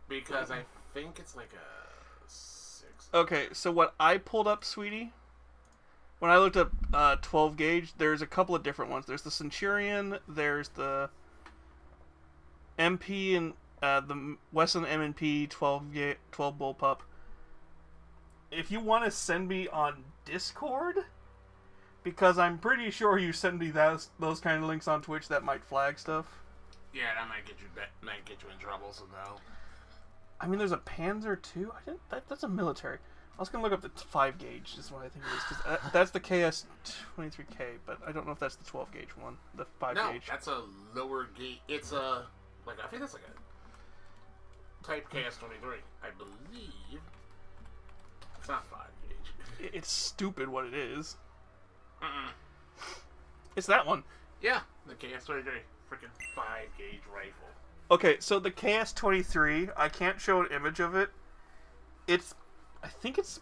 Because I think it's like a 6. Okay, so what I pulled up, sweetie, when I looked up 12 gauge, there's a couple of different ones. There's the Centurion, there's the MP and the Wesson M&P 12 bullpup. If you want to send me on Discord, because I'm pretty sure you send me those kind of links on Twitch that might flag stuff. Yeah, that might get you in trouble. So no. I mean, there's a Panzer II. That's a military. I was gonna look up the 5 gauge. Is what I think it is, because that's the KS-23K, but I don't know if that's the 12 gauge one. The 5 No, gauge. that's a lower gauge. It's a I think that's like a type KS-23. I believe it's not 5 gauge. It's stupid what it is. Mm-mm. It's that one. Yeah, the KS-23, freaking 5 gauge rifle. Okay, so the KS-23, I can't show an image of it. I think it's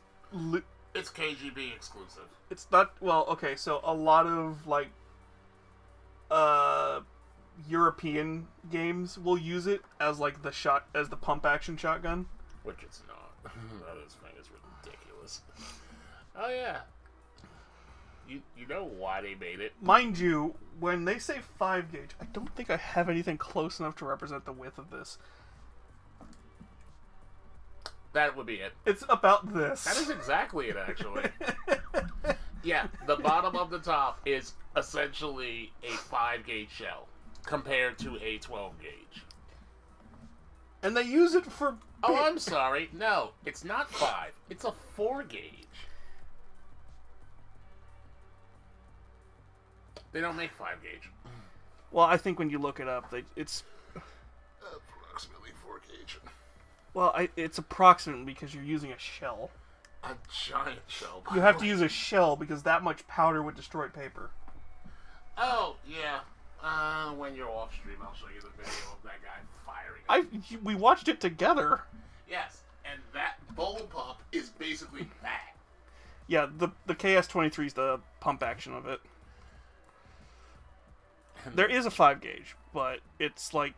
KGB exclusive. It's not, well, okay, so a lot of, like, European games will use it as, like, as the pump-action shotgun. Which it's not. That thing is ridiculous. Oh, yeah. You know why they made it? Mind you, when they say 5 gauge, I don't think I have anything close enough to represent the width of this. That would be it. It's about this. That is exactly it, actually. Yeah, the bottom of the top is essentially a 5 gauge shell compared to a 12 gauge. And they use it for... Oh, I'm sorry. No, it's not 5. It's a 4 gauge. They don't make 5 gauge. Well, I think when you look it up, it's... Approximately 4 gauge. Well, it's approximate because you're using a shell. A giant shell. You have to use a shell because that much powder would destroy paper. Oh, yeah. When you're off stream, I'll show you the video of that guy firing. We watched it together. Yes, and that bullpup is basically that. Yeah, the KS-23 is the pump action of it. There is a 5 gauge, but it's like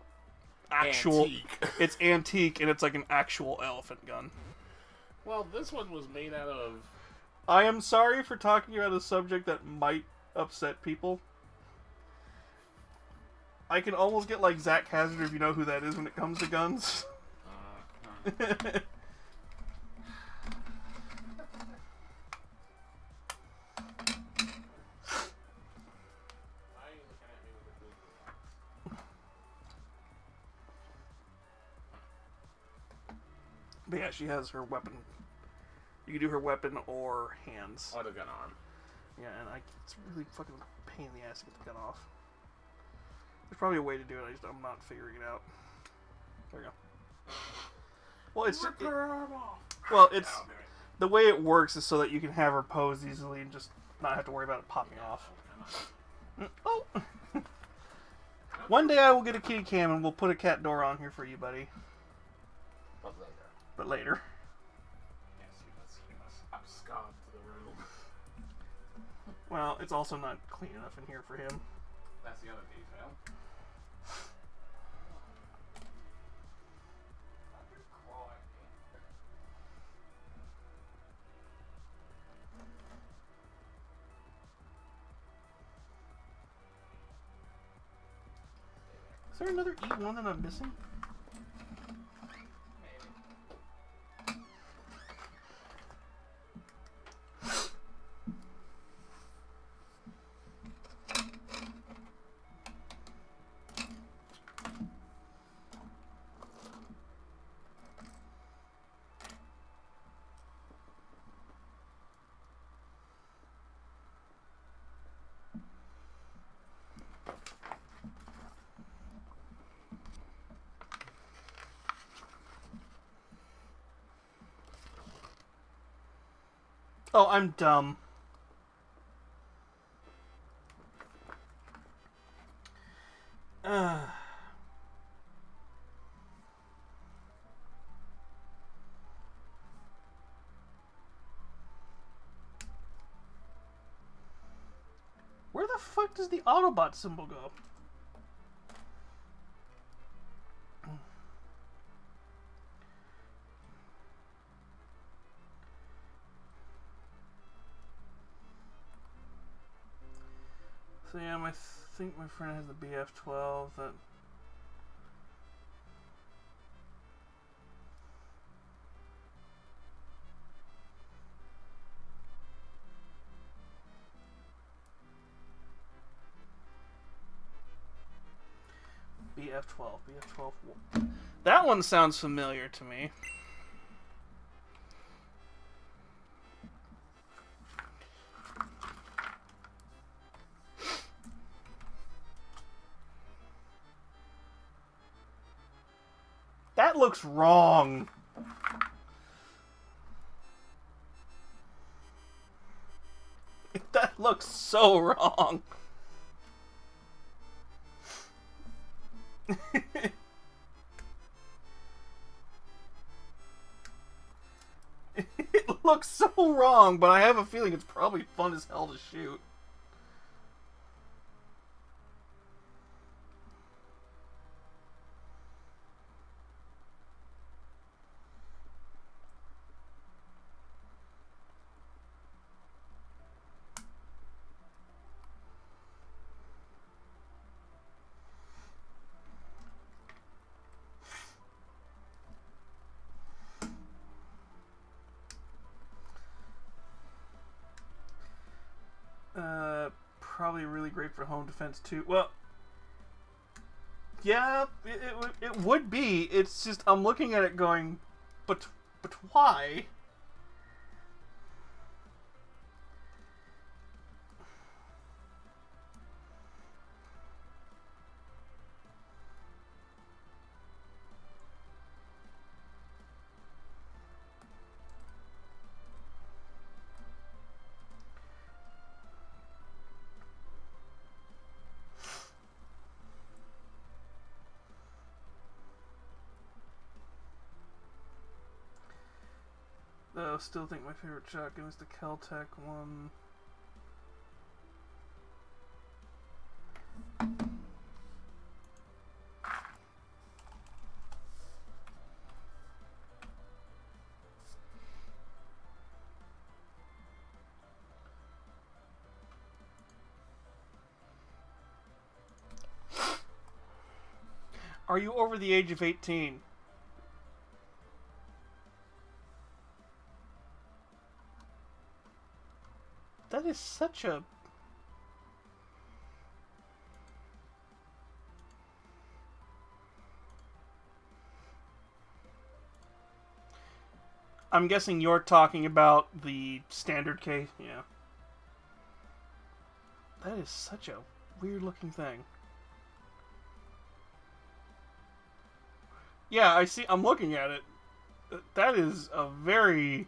actual... Antique. It's antique, and it's like an actual elephant gun. Well, this one was made out of... I am sorry for talking about a subject that might upset people. I can almost get like Zach Hazard, if you know who that is, when it comes to guns. But yeah, she has her weapon. You can do her weapon or hands. Or the gun arm. Yeah, and it's really fucking pain in the ass to get the gun off. There's probably a way to do it, I'm not figuring it out. There we go. Well, it's the way it works is so that you can have her pose easily and just not have to worry about it popping off. Oh! One day I will get a kitty cam and we'll put a cat door on here for you, buddy. But later. Yes, we must abscond to the room. Well, it's also not clean enough in here for him. That's the other detail. Is there another E1 that I'm missing? Oh, I'm dumb. Where the fuck does the Autobot symbol go? So yeah, I think my friend has the BF-12 that... BF-12. BF-12. That one sounds familiar to me. That looks wrong. That looks so wrong. It looks so wrong, but I have a feeling it's probably fun as hell to shoot. Probably really great for home defense too. Well, yeah, it would be. It's just I'm looking at it going, but why? Though, still think my favorite shotgun is the Kel-Tec one. Are you over the age of 18? That is such a... I'm guessing you're talking about the standard case. Yeah. That is such a weird looking thing. Yeah, I see. I'm looking at it. That is a very...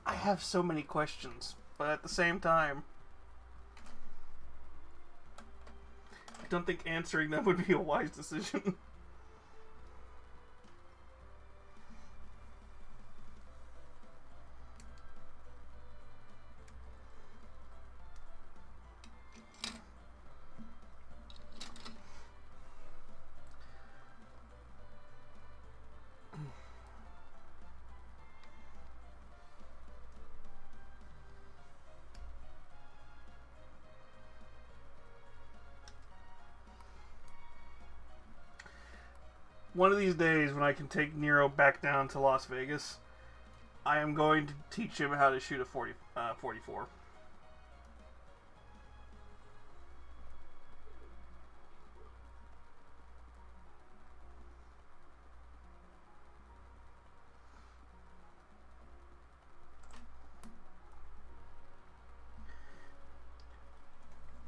I have so many questions, but at the same time, I don't think answering them would be a wise decision. one of these days when I can take Nero back down to Las Vegas, I am going to teach him how to shoot a 44.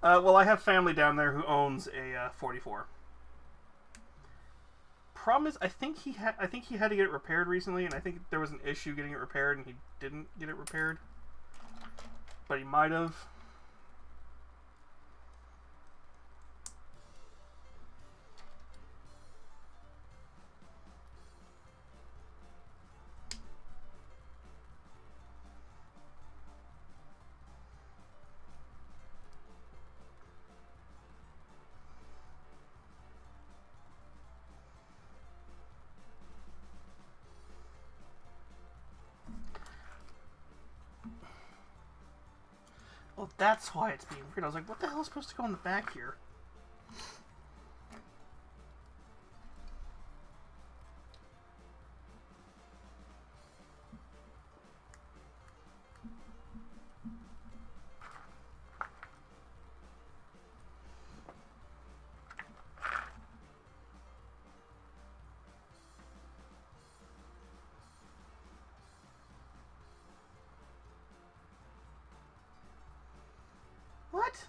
Well, I have family down there who owns a 44. Problem is, I think he had to get it repaired recently, and I think there was an issue getting it repaired, and he didn't get it repaired. But he might have. Oh, that's why it's being weird. I was like, what the hell is supposed to go in the back here? What?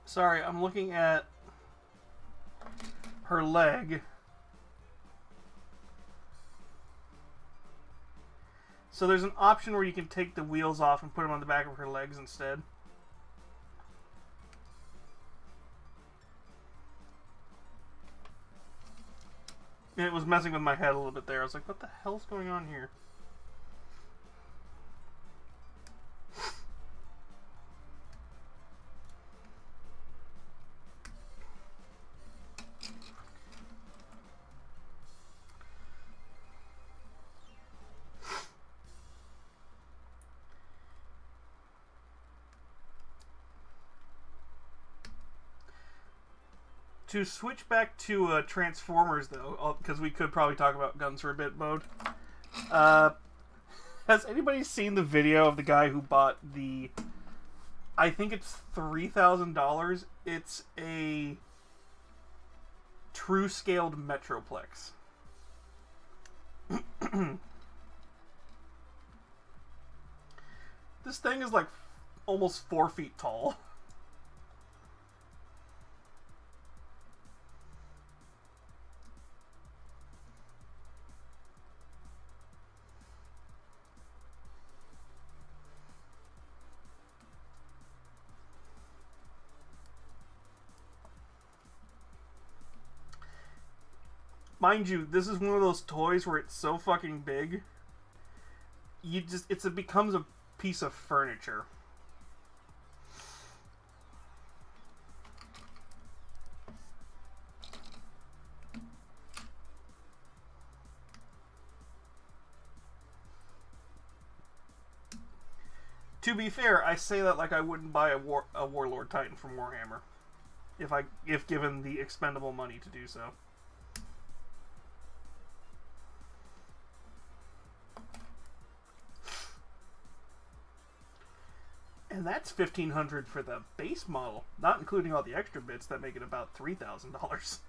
Sorry, I'm looking at her leg. So there's an option where you can take the wheels off and put them on the back of her legs instead. And it was messing with my head a little bit there. I was like, what the hell's going on here? To switch back to Transformers, though, because we could probably talk about guns for a bit mode. Has anybody seen the video of the guy who bought the... I think it's $3,000. It's a true-scaled Metroplex. This thing is like almost 4 feet tall. Mind you, this is one of those toys where it's so fucking big, it becomes a piece of furniture. To be fair, I say that like I wouldn't buy a Warlord Titan from Warhammer, if given the expendable money to do so. And that's $1,500 for the base model, not including all the extra bits that make it about $3,000.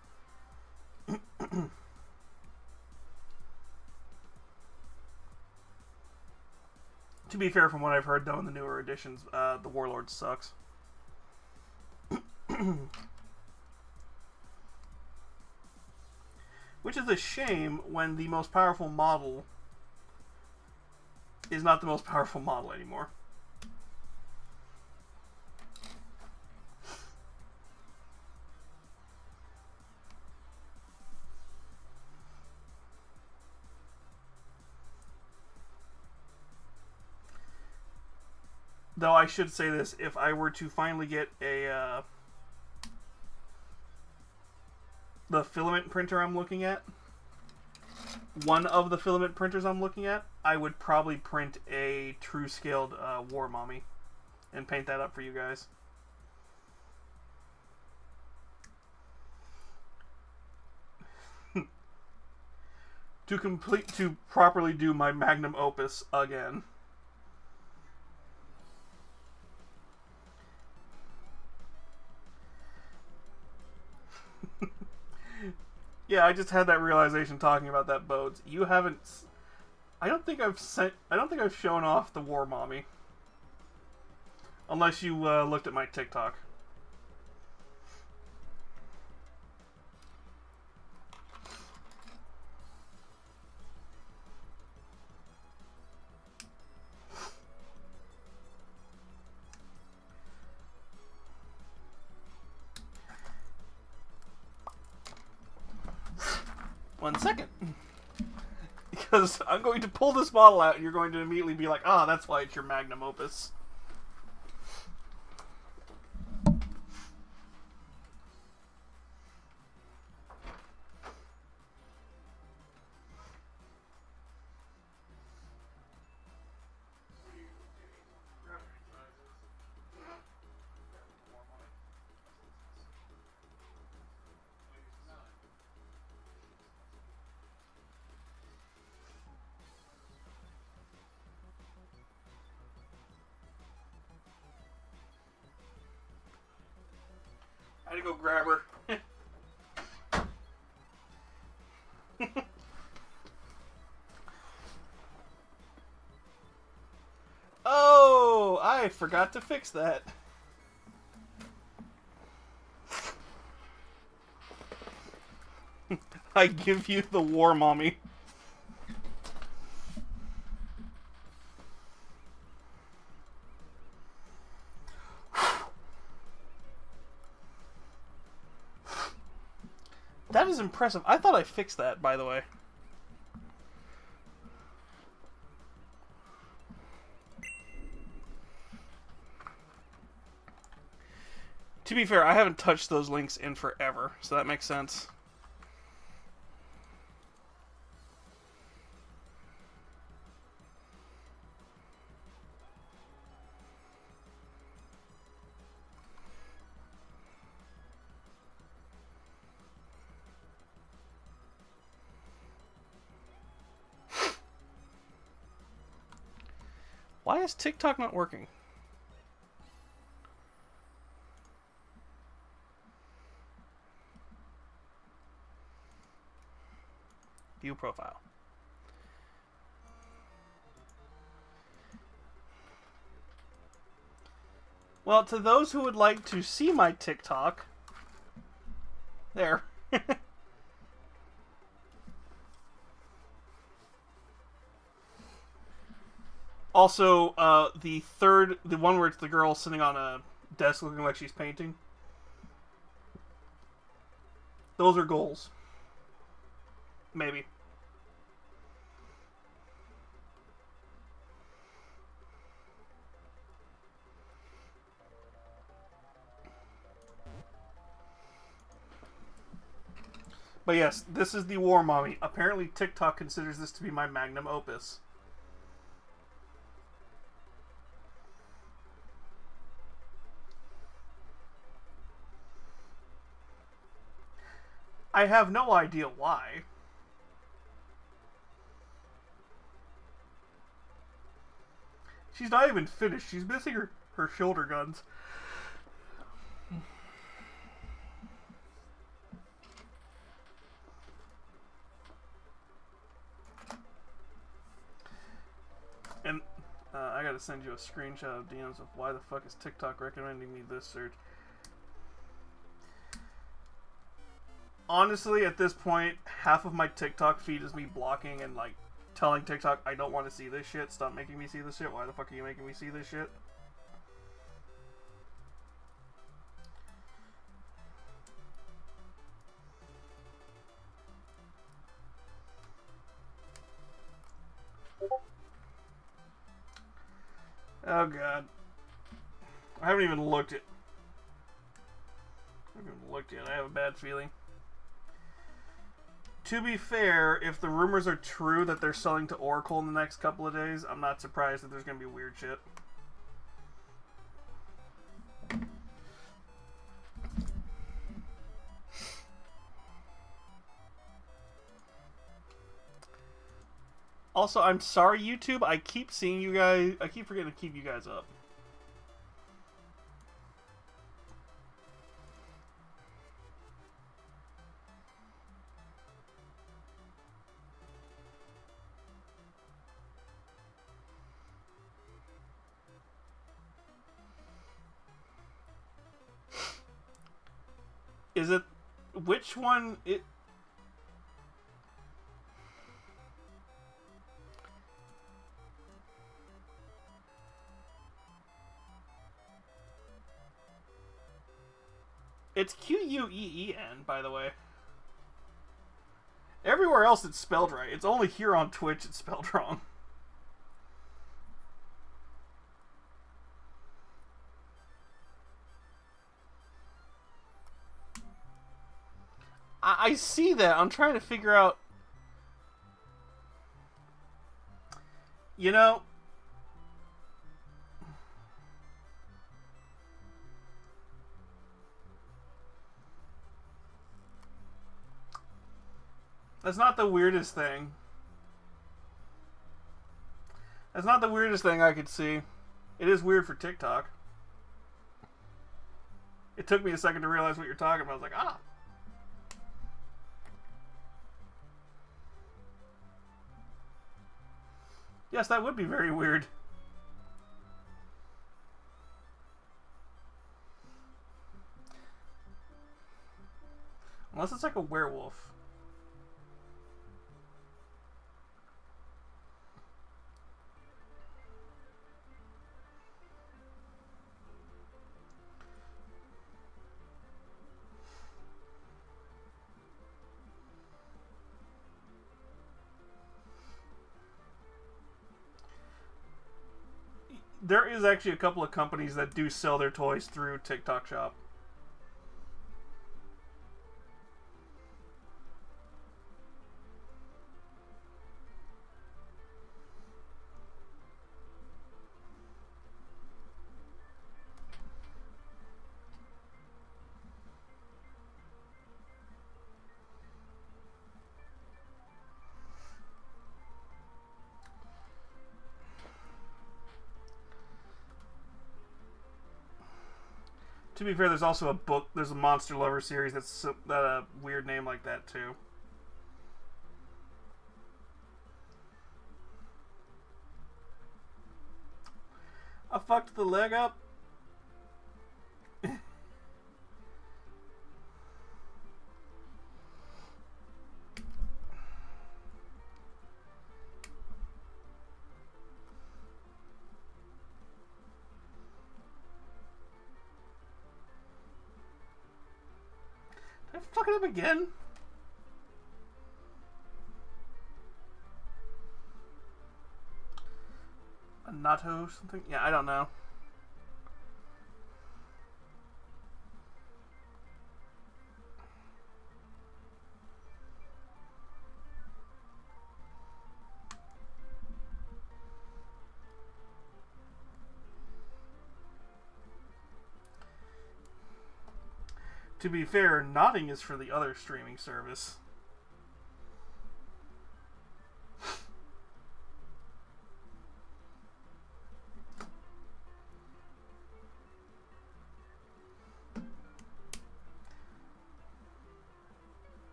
To be fair, from what I've heard, though, in the newer editions, the Warlord sucks. Which is a shame when the most powerful model is not the most powerful model anymore. Though I should say this, if I were to finally get the filament printer I'm looking at, one of the filament printers I'm looking at, I would probably print a true scaled War Mommy and paint that up for you guys. to properly do my magnum opus again. Yeah, I just had that realization talking about that, Bodes. You haven't. I don't think I've shown off the War Mommy. Unless you looked at my TikTok. One second. Because I'm going to pull this bottle out and you're going to immediately be like, ah, that's why it's your magnum opus. I had to go grab her. Oh, I forgot to fix that. I give you the War Mommy. That is impressive. I thought I fixed that, by the way. To be fair, I haven't touched those links in forever, so that makes sense. Why is TikTok not working? View profile. Well, to those who would like to see my TikTok, there. Also, the one where it's the girl sitting on a desk looking like she's painting. Those are goals. Maybe. But yes, this is the War Mommy. Apparently TikTok considers this to be my magnum opus. I have no idea why. She's not even finished. She's missing her shoulder guns. And I gotta send you a screenshot of DMs of why the fuck is TikTok recommending me this search. Honestly, at this point, half of my TikTok feed is me blocking and, like, telling TikTok, I don't want to see this shit. Stop making me see this shit. Why the fuck are you making me see this shit? Oh, God. I haven't even looked at. I haven't even looked yet. I have a bad feeling. To be fair, if the rumors are true that they're selling to Oracle in the next couple of days, I'm not surprised that there's going to be weird shit. Also, I'm sorry, YouTube. I keep seeing you guys. I keep forgetting to keep you guys up. Is it... Which one... It's Queen, by the way. Everywhere else it's spelled right. It's only here on Twitch it's spelled wrong. I see that. I'm trying to figure out... You know... That's not the weirdest thing. That's not the weirdest thing I could see. It is weird for TikTok. It took me a second to realize what you're talking about. I was like, ah. Yes, that would be very weird. Unless it's like a werewolf. There is actually a couple of companies that do sell their toys through TikTok Shop. To be fair, there's also a book. There's a Monster Lover series that's a weird name like that too. I fucked the leg up. Did I fuck it up again? A natto something? Yeah, I don't know. To be fair, nodding is for the other streaming service.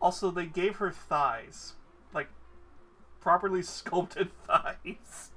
Also, they gave her thighs. Like, properly sculpted thighs.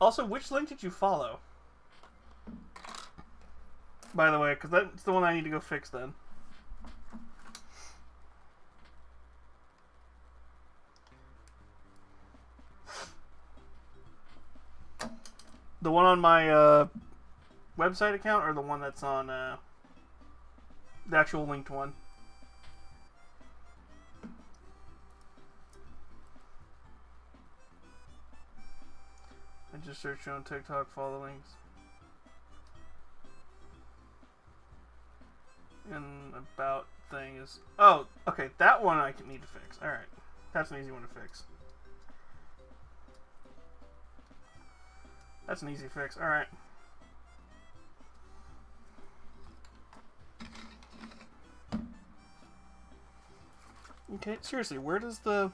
Also, which link did you follow? By the way, because that's the one I need to go fix then. The one on my website account, or the one that's on the actual linked one? I just searched on TikTok, follow links. And about thing is... Oh, okay, that one I need to fix. Alright. That's an easy one to fix. That's an easy fix. Alright. Okay, seriously, where does the...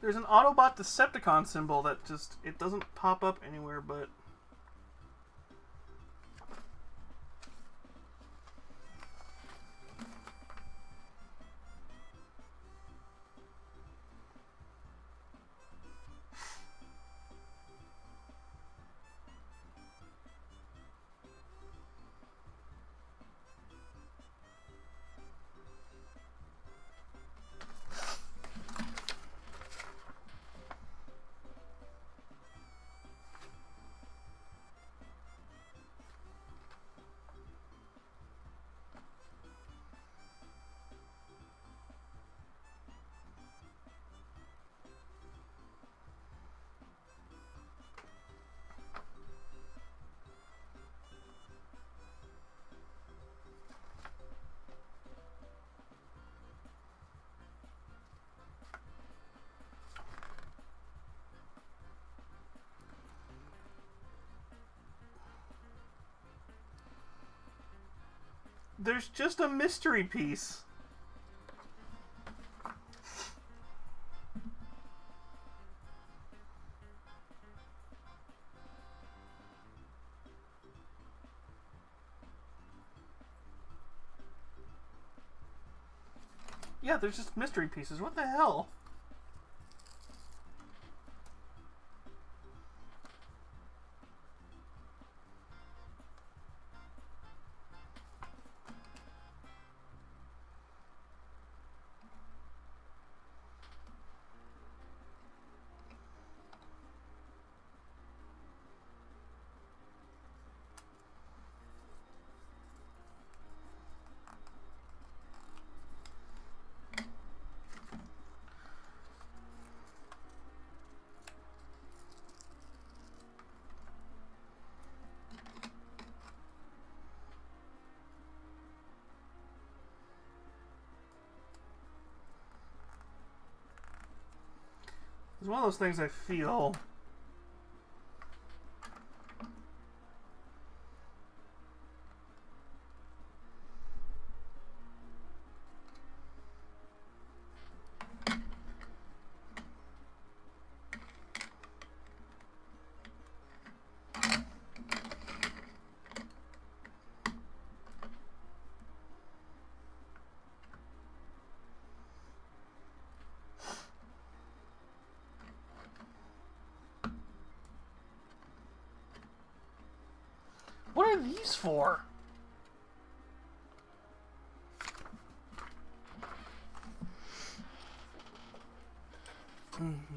There's an Autobot Decepticon symbol that just... It doesn't pop up anywhere, but... There's just a mystery piece. Yeah, there's just mystery pieces. What the hell? It's one of those things I feel... What are these for?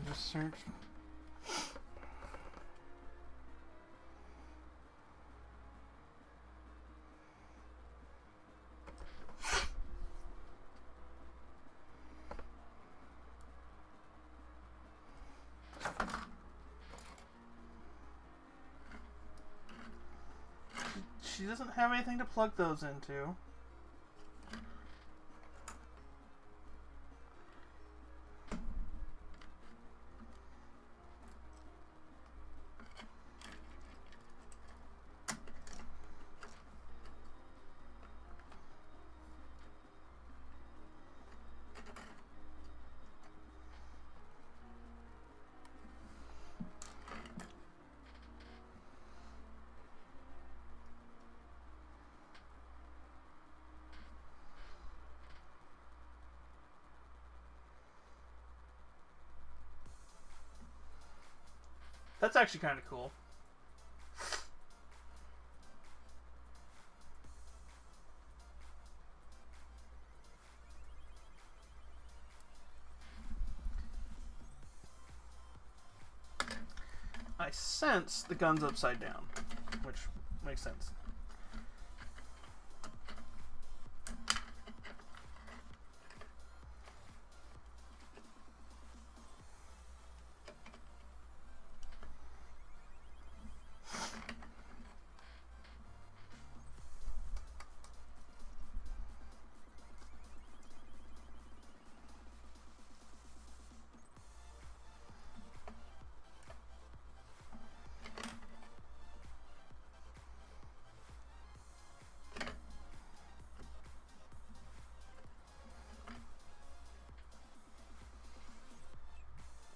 Just search. She doesn't have anything to plug those into. That's actually kind of cool. I sense the gun's upside down, which makes sense.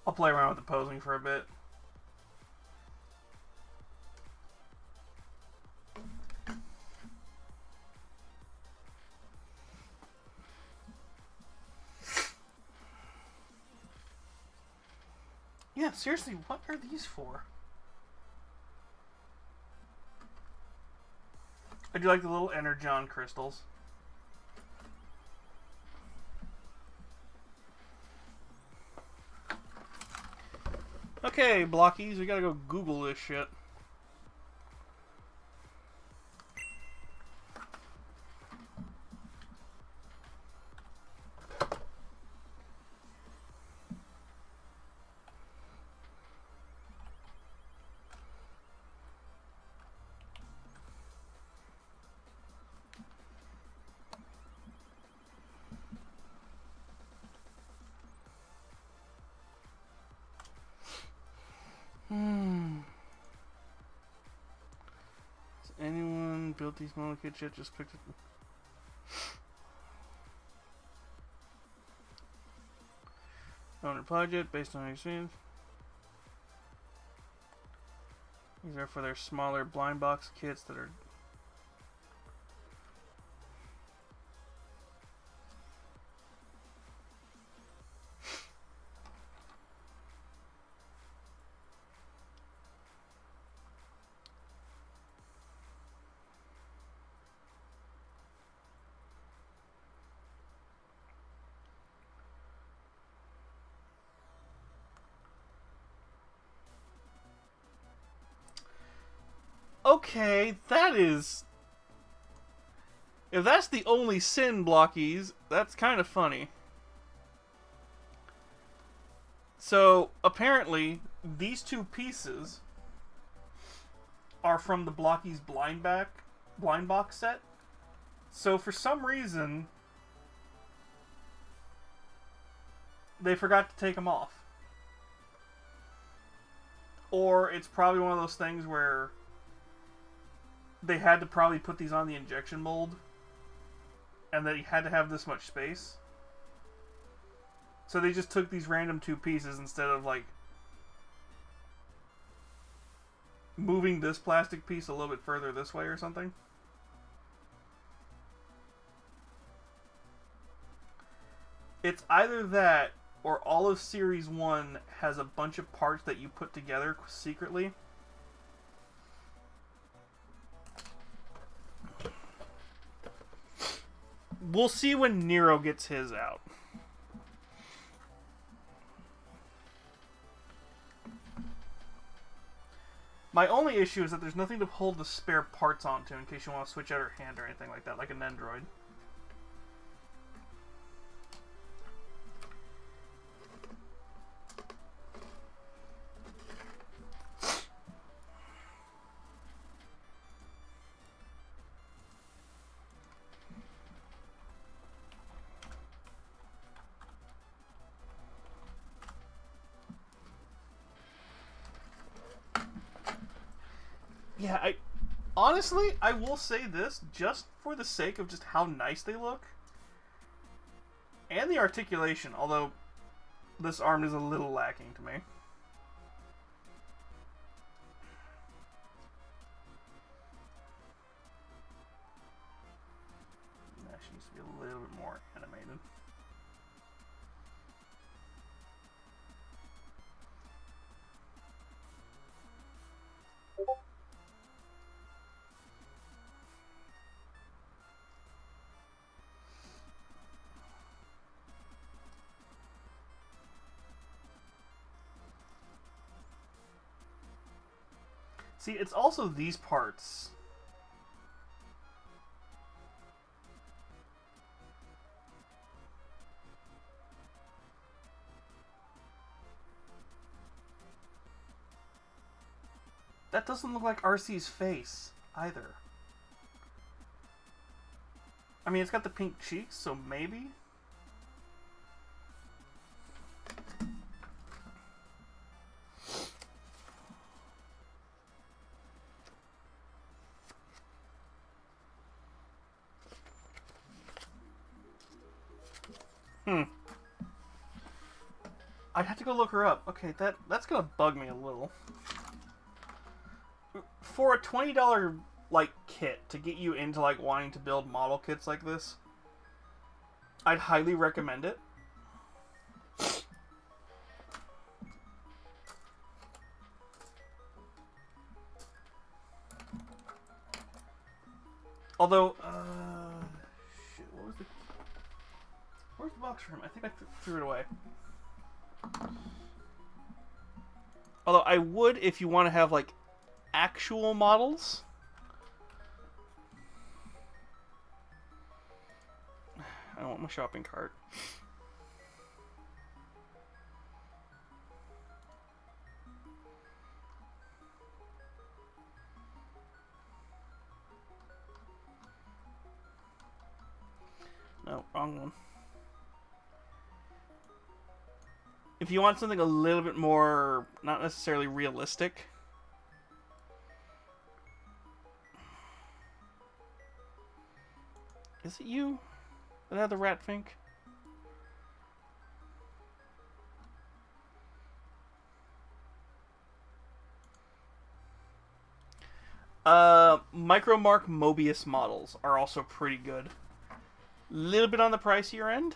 I'll play around with the posing for a bit. Yeah, seriously, what are these for? I do like the little Energon crystals. Okay, blockies, we gotta go Google this shit. Has anyone built these model kits yet? Just picked it. Owner project based on experience. These are for their smaller blind box kits that are. Okay, that is. If that's the only sin, blockies, that's kind of funny. So, apparently, these two pieces are from the blockies blind box set. So, for some reason, they forgot to take them off. Or it's probably one of those things where they had to probably put these on the injection mold, and they had to have this much space. So they just took these random two pieces instead of, like, moving this plastic piece a little bit further this way or something. It's either that, or all of Series 1 has a bunch of parts that you put together secretly. We'll see when Nero gets his out. My only issue is that there's nothing to hold the spare parts onto in case you want to switch out her hand or anything like that, like an Android. Yeah, honestly, I will say this, just for the sake of just how nice they look. And the articulation, although this arm is a little lacking to me. That she needs to be a little bit more animated. See, it's also these parts. That doesn't look like RC's face, either. I mean, it's got the pink cheeks, so maybe? I'd have to go look her up. Okay, that's gonna bug me a little. For a $20 like kit to get you into like wanting to build model kits like this, I'd highly recommend it. Although, shit, where's the box for him? I think I threw it away. Although I would, if you want to have like actual models. I don't want my shopping cart. No, wrong one. If you want something a little bit more, not necessarily realistic. Is it you that had the rat fink? Micromark Mobius models are also pretty good. Little bit on the pricier end.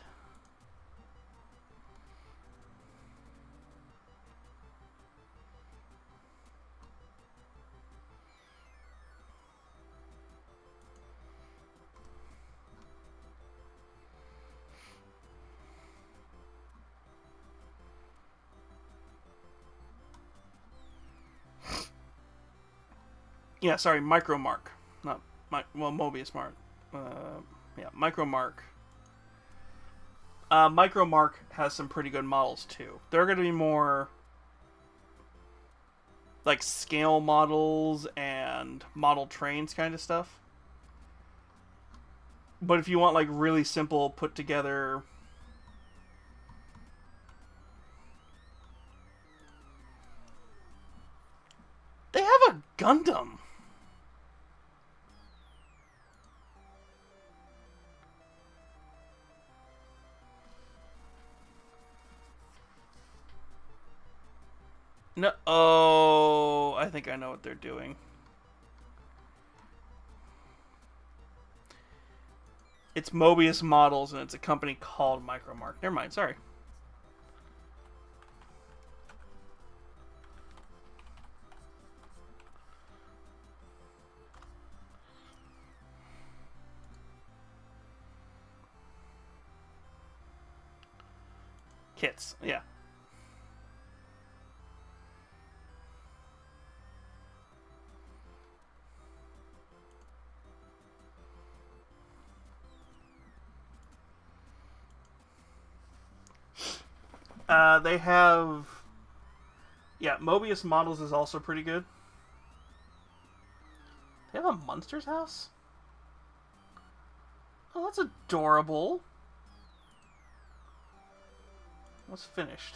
Yeah, sorry, Micromark. Not Mobius Mark. Yeah, Micromark. Micromark has some pretty good models too. They're going to be more like scale models and model trains kind of stuff. But if you want like really simple put together, they have a Gundam. No, oh, I think I know what they're doing. It's Mobius Models, and it's a company called Micromark. Never mind, sorry. Kits, yeah. They have... Yeah, Mobius Models is also pretty good. They have a Monsters house? Oh, that's adorable. What's finished?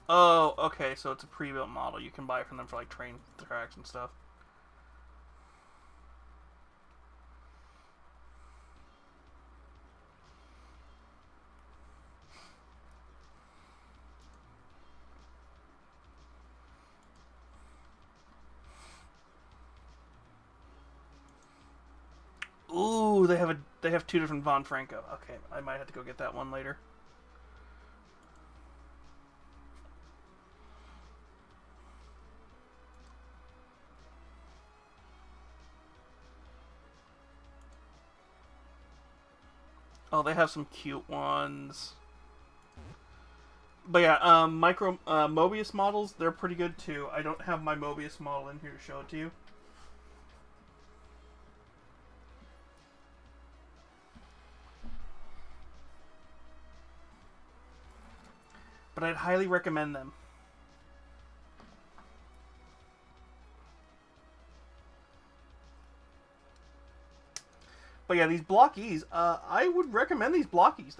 Oh, okay, so it's a pre-built model. You can buy it from them for like train tracks and stuff. Ooh, they have two different Von Franco. Okay, I might have to go get that one later. Oh, they have some cute ones. But yeah, micro Mobius models, they're pretty good too. I don't have my Mobius model in here to show it to you. But I'd highly recommend them. But yeah, these blockies, I would recommend these blockies.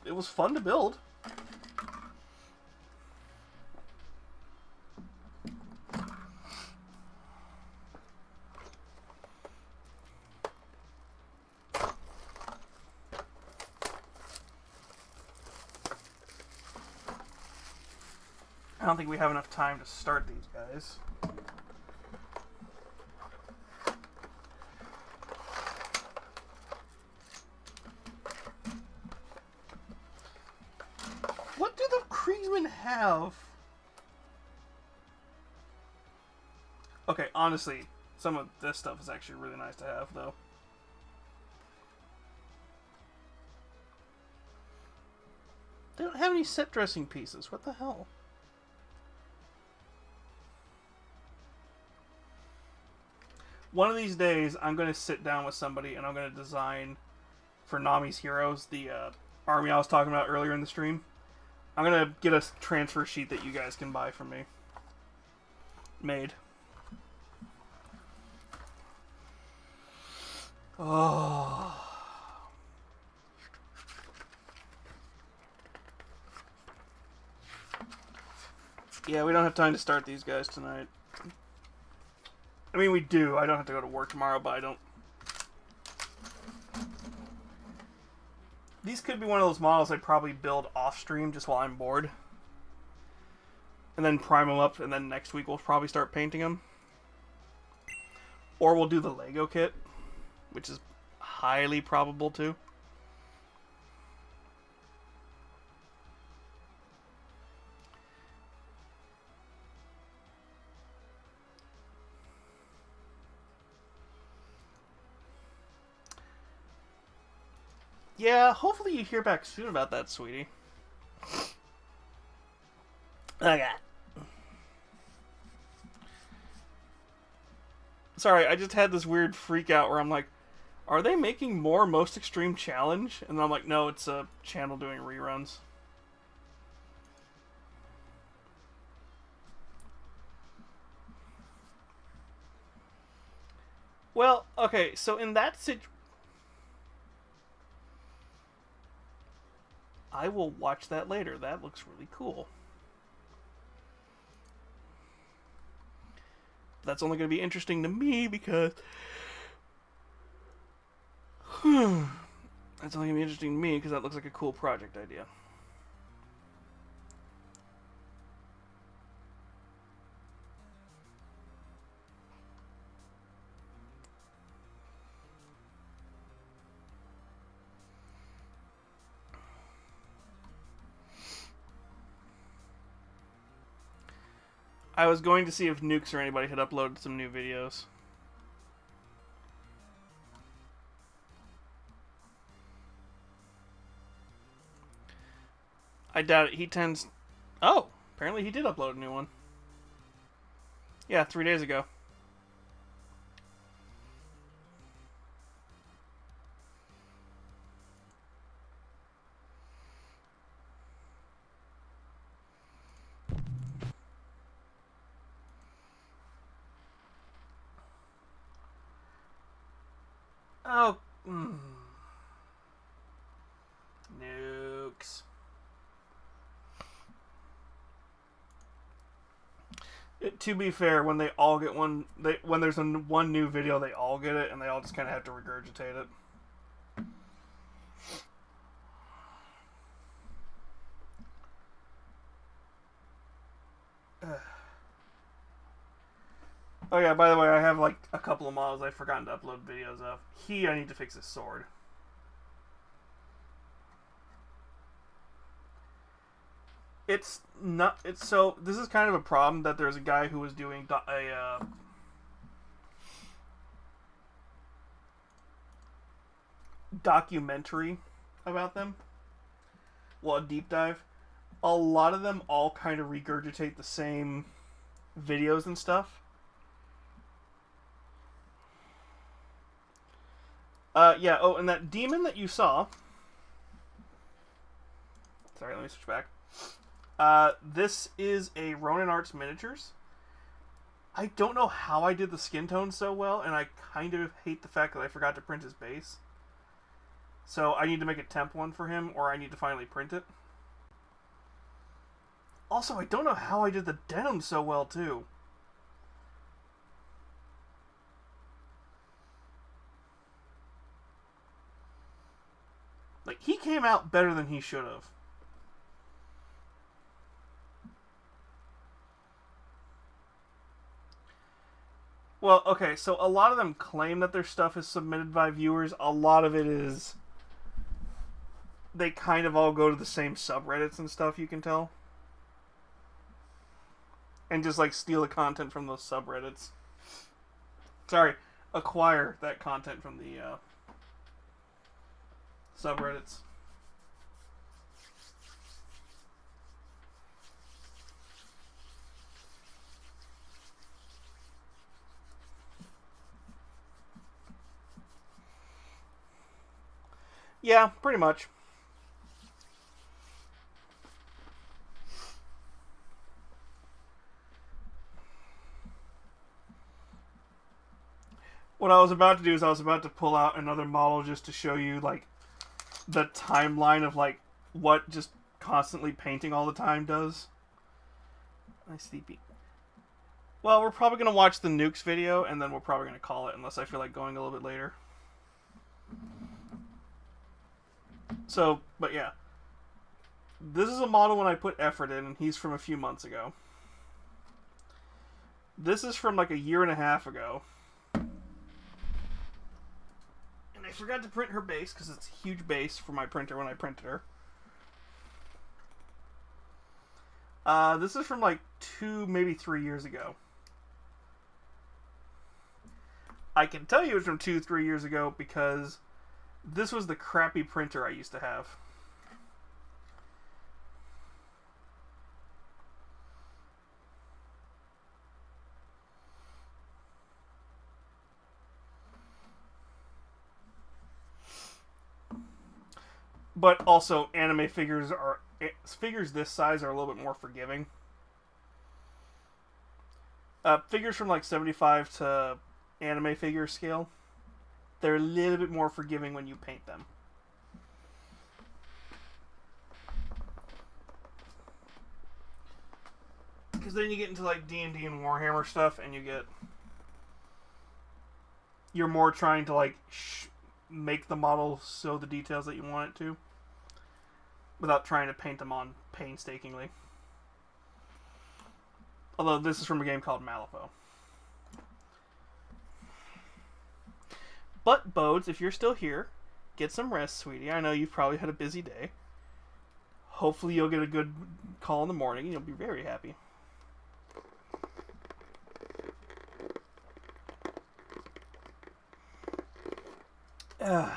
It was fun to build. I don't think we have enough time to start these guys. What do the Kriegsmen have? Okay, honestly, some of this stuff is actually really nice to have, though. They don't have any set dressing pieces. What the hell? One of these days, I'm going to sit down with somebody and I'm going to design for Nami's Heroes, the army I was talking about earlier in the stream. I'm going to get a transfer sheet that you guys can buy from me. Made. Oh. Yeah, we don't have time to start these guys tonight. I mean, we do. I don't have to go to work tomorrow, but I don't... These could be one of those models I'd probably build off-stream just while I'm bored. And then prime them up, and then next week we'll probably start painting them. Or we'll do the Lego kit, which is highly probable too. Yeah, hopefully you hear back soon about that, sweetie. Okay. Sorry, I just had this weird freak out where I'm like, are they making more Most Extreme Challenge? And I'm like, no, it's a channel doing reruns. Well, okay, so in that situation... I will watch that later. That looks really cool. That's only going to be interesting to me because... That's only going to be interesting to me because that looks like a cool project idea. I was going to see if Nukes or anybody had uploaded some new videos. I doubt it. He tends... Oh! Apparently he did upload a new one. Yeah, 3 days ago. Oh. Nukes. To be fair, when they all get one, when there's one new video, they all get it, and they all just kind of have to regurgitate it. Oh yeah, by the way, I have like a couple of models I've forgotten to upload videos of. I need to fix his sword. It's not. It's so. This is kind of a problem that there's a guy who was doing a documentary about them. Well, a deep dive. a lot of them all kind of regurgitate the same videos and stuff. Yeah, oh, and that demon that you saw... Sorry, let me switch back. This is a Ronin Arts Miniatures. I don't know how I did the skin tone so well, and I kind of hate the fact that I forgot to print his base. So I need to make a temp one for him, or I need to finally print it. Also, I don't know how I did the denim so well, too. Like, he came out better than he should have. Well, okay, so a lot of them claim that their stuff is submitted by viewers. A lot of it is... They kind of all go to the same subreddits and stuff, you can tell. And just, like, steal the content from those subreddits. Sorry, acquire that content from the subreddits. Yeah, pretty much. What I was about to do is I was about to pull out another model just to show you, like, the timeline of, like, what just constantly painting all the time does. I'm sleepy. Well, we're probably going to watch the Nukes video, and then we're probably going to call it, unless I feel like going a little bit later. So, but yeah. This is a model when I put effort in, and he's from a few months ago. This is from, like, a year and a half ago. I forgot to print her base because it's a huge base for my printer when I printed her. This is from like 2, maybe 3 years ago. I can tell you it's from 2, 3 years ago because this was the crappy printer I used to have. But also, anime figures this size are a little bit more forgiving. Figures from like 75 to anime figure scale, they're a little bit more forgiving when you paint them. Because then you get into like D&D and Warhammer stuff, and you're more trying to like make the model show the details that you want it to, without trying to paint them on painstakingly. Although this is from a game called Malifaux. But Bodes, if you're still here, get some rest, sweetie. I know you've probably had a busy day. Hopefully you'll get a good call in the morning and you'll be very happy. Alright.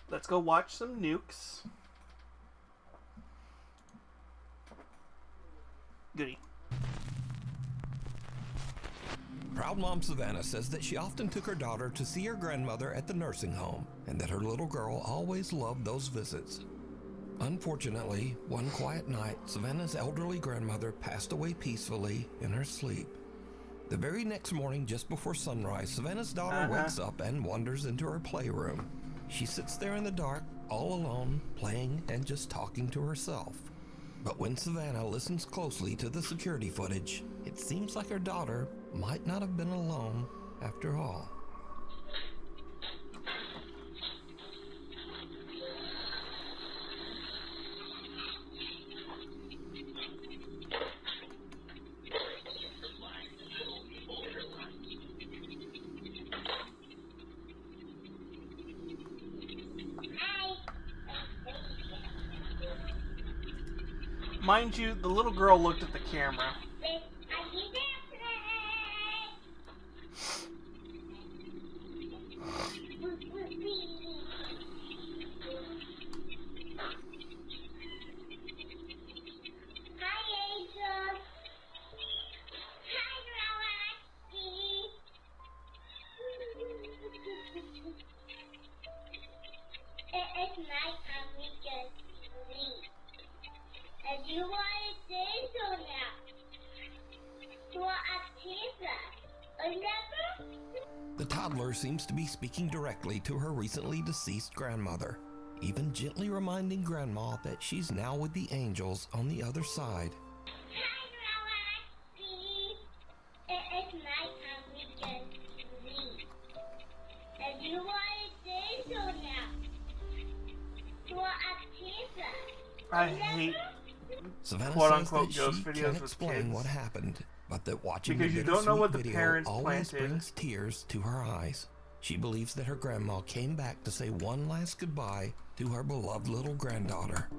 Let's go watch some Nukes. Goody. Proud mom Savannah says that she often took her daughter to see her grandmother at the nursing home, and that her little girl always loved those visits. Unfortunately, one quiet night, Savannah's elderly grandmother passed away peacefully in her sleep. The very next morning, just before sunrise, Savannah's daughter wakes up and wanders into her playroom. She sits there in the dark, all alone, playing and just talking to herself. But when Savannah listens closely to the security footage, it seems like her daughter might not have been alone after all. Mind you, the little girl looked at the camera. It's nighttime, we can sleep. And you want to say so now. You want a pizza. Remember? The toddler seems to be speaking directly to her recently deceased grandmother, even gently reminding Grandma that she's now with the angels on the other side. It's nighttime, we can sleep. And you want to say so now. You want a pizza. I hate Savannah quote-unquote says that ghost she videos can't with explain kids. what happened, but that watching Because the you don't know what the bittersweet parents video always planted. brings tears to her eyes. She believes that her grandma came back to say one last goodbye to her beloved little granddaughter.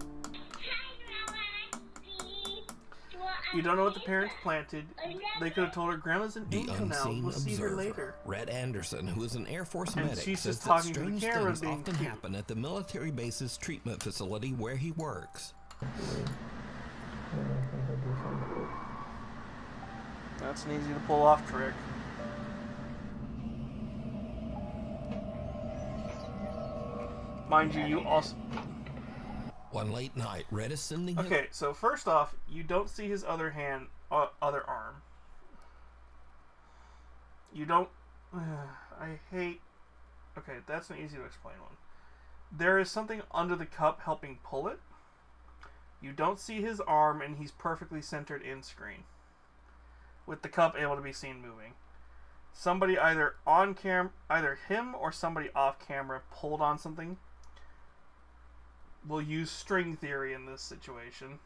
You don't know what the parents planted. They could have told her grandma's an The angel now. unseen We'll see her observer, later. Red Anderson, who is an Air Force And medic, she's says just that talking to the strange camera things being often cute. happen at the military base's treatment facility where he works. That's an easy to pull off trick. Mind you, you also... One late night, Red is sending him... Okay, so first off, you don't see his other hand, other arm. You don't... I hate... Okay, that's an easy to explain one. There is something under the cup helping pull it. You don't see his arm, and he's perfectly centered in screen, with the cup able to be seen moving. Somebody either on cam, either him or somebody off camera pulled on something. We'll use string theory in this situation.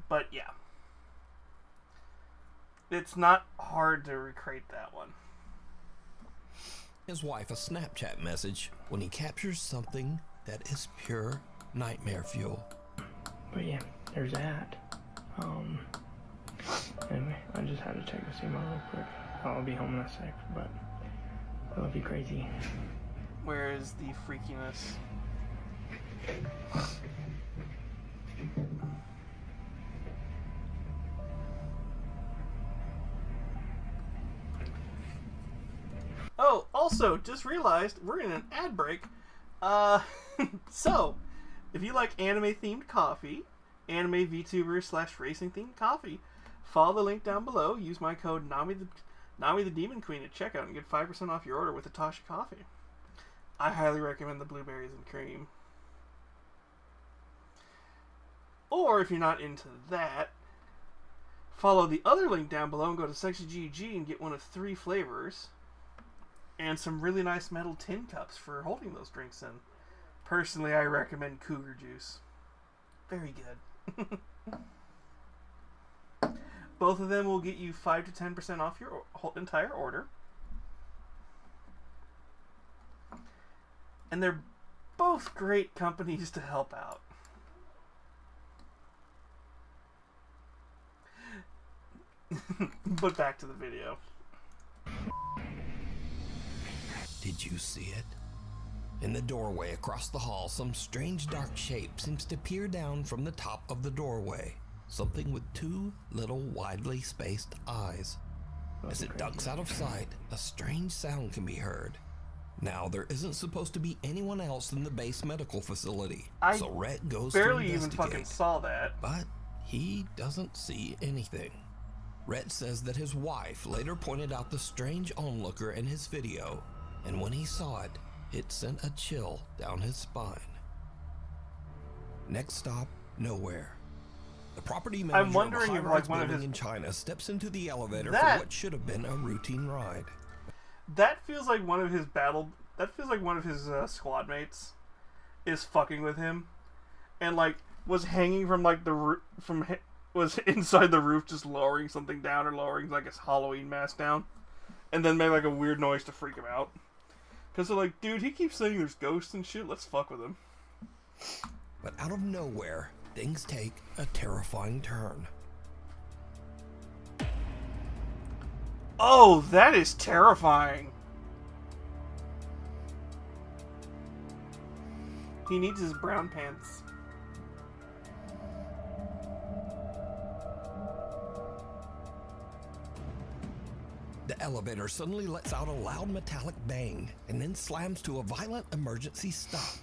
But yeah, it's not hard to recreate that one. his wife a Snapchat message when he captures something that is pure nightmare fuel. But yeah, there's that. Anyway, I just had to check the SEMA real quick. I'll be home in a sec, but I love you crazy. Where is the freakiness? Oh, also, just realized we're in an ad break. So, if you like anime-themed coffee, anime VTuber/racing-themed coffee, follow the link down below. Use my code Nami the Demon Queen at checkout and get 5% off your order with Atasha Coffee. I highly recommend the blueberries and cream. Or if you're not into that, follow the other link down below and go to Sexy GG and get one of 3 flavors and some really nice metal tin cups for holding those drinks in. Personally, I recommend Cougar Juice. Very good. Both of them will get you 5 to 10% off your entire order. And they're both great companies to help out. But back to the video. Did you see it? In the doorway across the hall, some strange dark shape seems to peer down from the top of the doorway. Something with 2 little widely spaced eyes. As it ducks out of sight, a strange sound can be heard. Now, there isn't supposed to be anyone else in the base medical facility, so Rhett goes to barely even investigate. fucking saw that. But he doesn't see anything. Rhett says that his wife later pointed out the strange onlooker in his video, and when he saw it, it sent a chill down his spine. Next stop, nowhere. The property manager I'm wondering of a if, high-rise like, one of building his- in China steps into the elevator That- for what should have been a routine ride. That feels like one of his squad mates is fucking with him, and like was hanging from like the roof was inside the roof, just lowering something down or lowering like his Halloween mask down, and then made like a weird noise to freak him out. Because they're like, dude, he keeps saying there's ghosts and shit. Let's fuck with him. But out of nowhere, things take a terrifying turn. Oh, that is terrifying. He needs his brown pants. The elevator suddenly lets out a loud metallic bang and then slams to a violent emergency stop.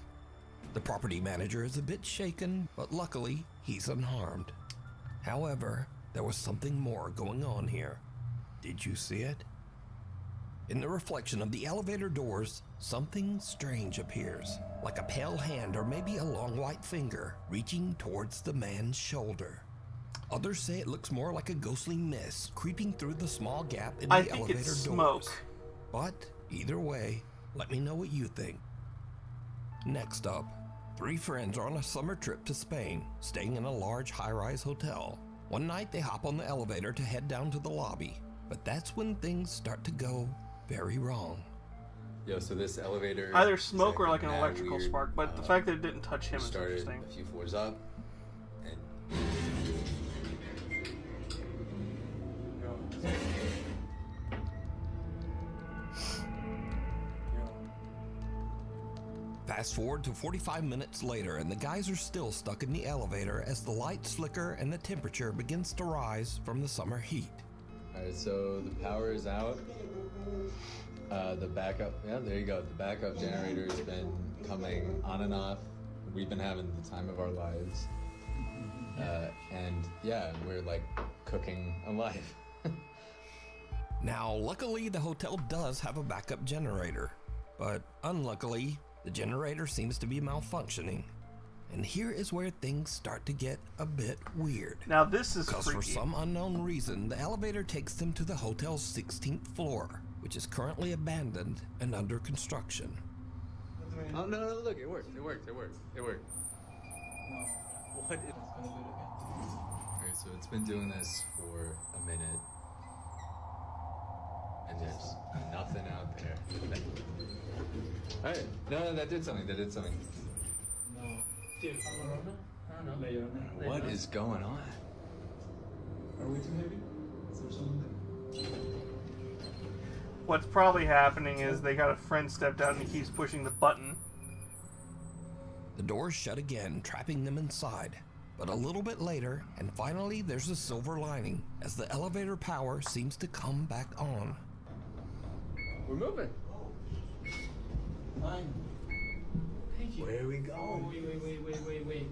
The property manager is a bit shaken, but luckily he's unharmed. However, there was something more going on here. Did you see it? In the reflection of the elevator doors, something strange appears, like a pale hand or maybe a long white finger reaching towards the man's shoulder. Others say it looks more like a ghostly mist creeping through the small gap in the I think elevator it's doors. smoke. But either way, let me know what you think. Next up, 3 friends are on a summer trip to Spain, staying in a large high-rise hotel. One night they hop on the elevator to head down to the lobby, but that's when things start to go very wrong. Yo, so this elevator... Either is smoke or like an mad electrical weird. spark, but the fact that it didn't touch him is Started interesting. a few floors up, and... Fast forward to 45 minutes later, and the guys are still stuck in the elevator as the lights flicker and the temperature begins to rise from the summer heat. Alright, so the power is out. The backup, yeah, there you go. The backup generator has been coming on and off. We've been having the time of our lives. And yeah, we're like cooking alive. Now, luckily, the hotel does have a backup generator, but unluckily, the generator seems to be malfunctioning. And here is where things start to get a bit weird. Now this is Because for freaky. some unknown reason, the elevator takes them to the hotel's 16th floor, which is currently abandoned and under construction. Oh, no, look, it worked. What? Alright, so it's been doing this for a minute. And there's nothing out there. Alright, no, that did something. What is going on? What's probably happening is they got a friend stepped out and he keeps pushing the button. The doors shut again, trapping them inside. But a little bit later, and finally there's a silver lining, as the elevator power seems to come back on. We're moving. Fine. Thank you. Where are we going? Oh, wait.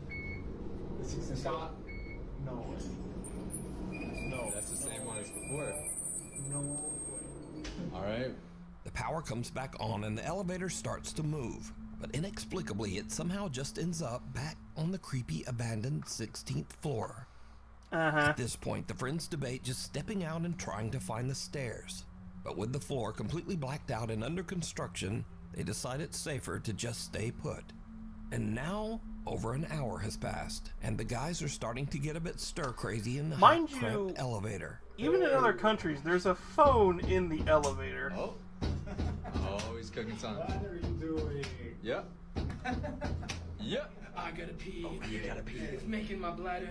Stop. No. No. That's the same one as before. No. Alright. The power comes back on and the elevator starts to move. But inexplicably, it somehow just ends up back on the creepy abandoned 16th floor. At this point, the friends debate just stepping out and trying to find the stairs. But with the floor completely blacked out and under construction, they decide it's safer to just stay put. And now, over an hour has passed, and the guys are starting to get a bit stir-crazy in the Mind hot, cramped you, elevator. Even in other countries, there's a phone in the elevator. Oh, he's cooking something. What are you doing? Yep. Yep. I gotta pee. Oh, you gotta pee. It's making my bladder.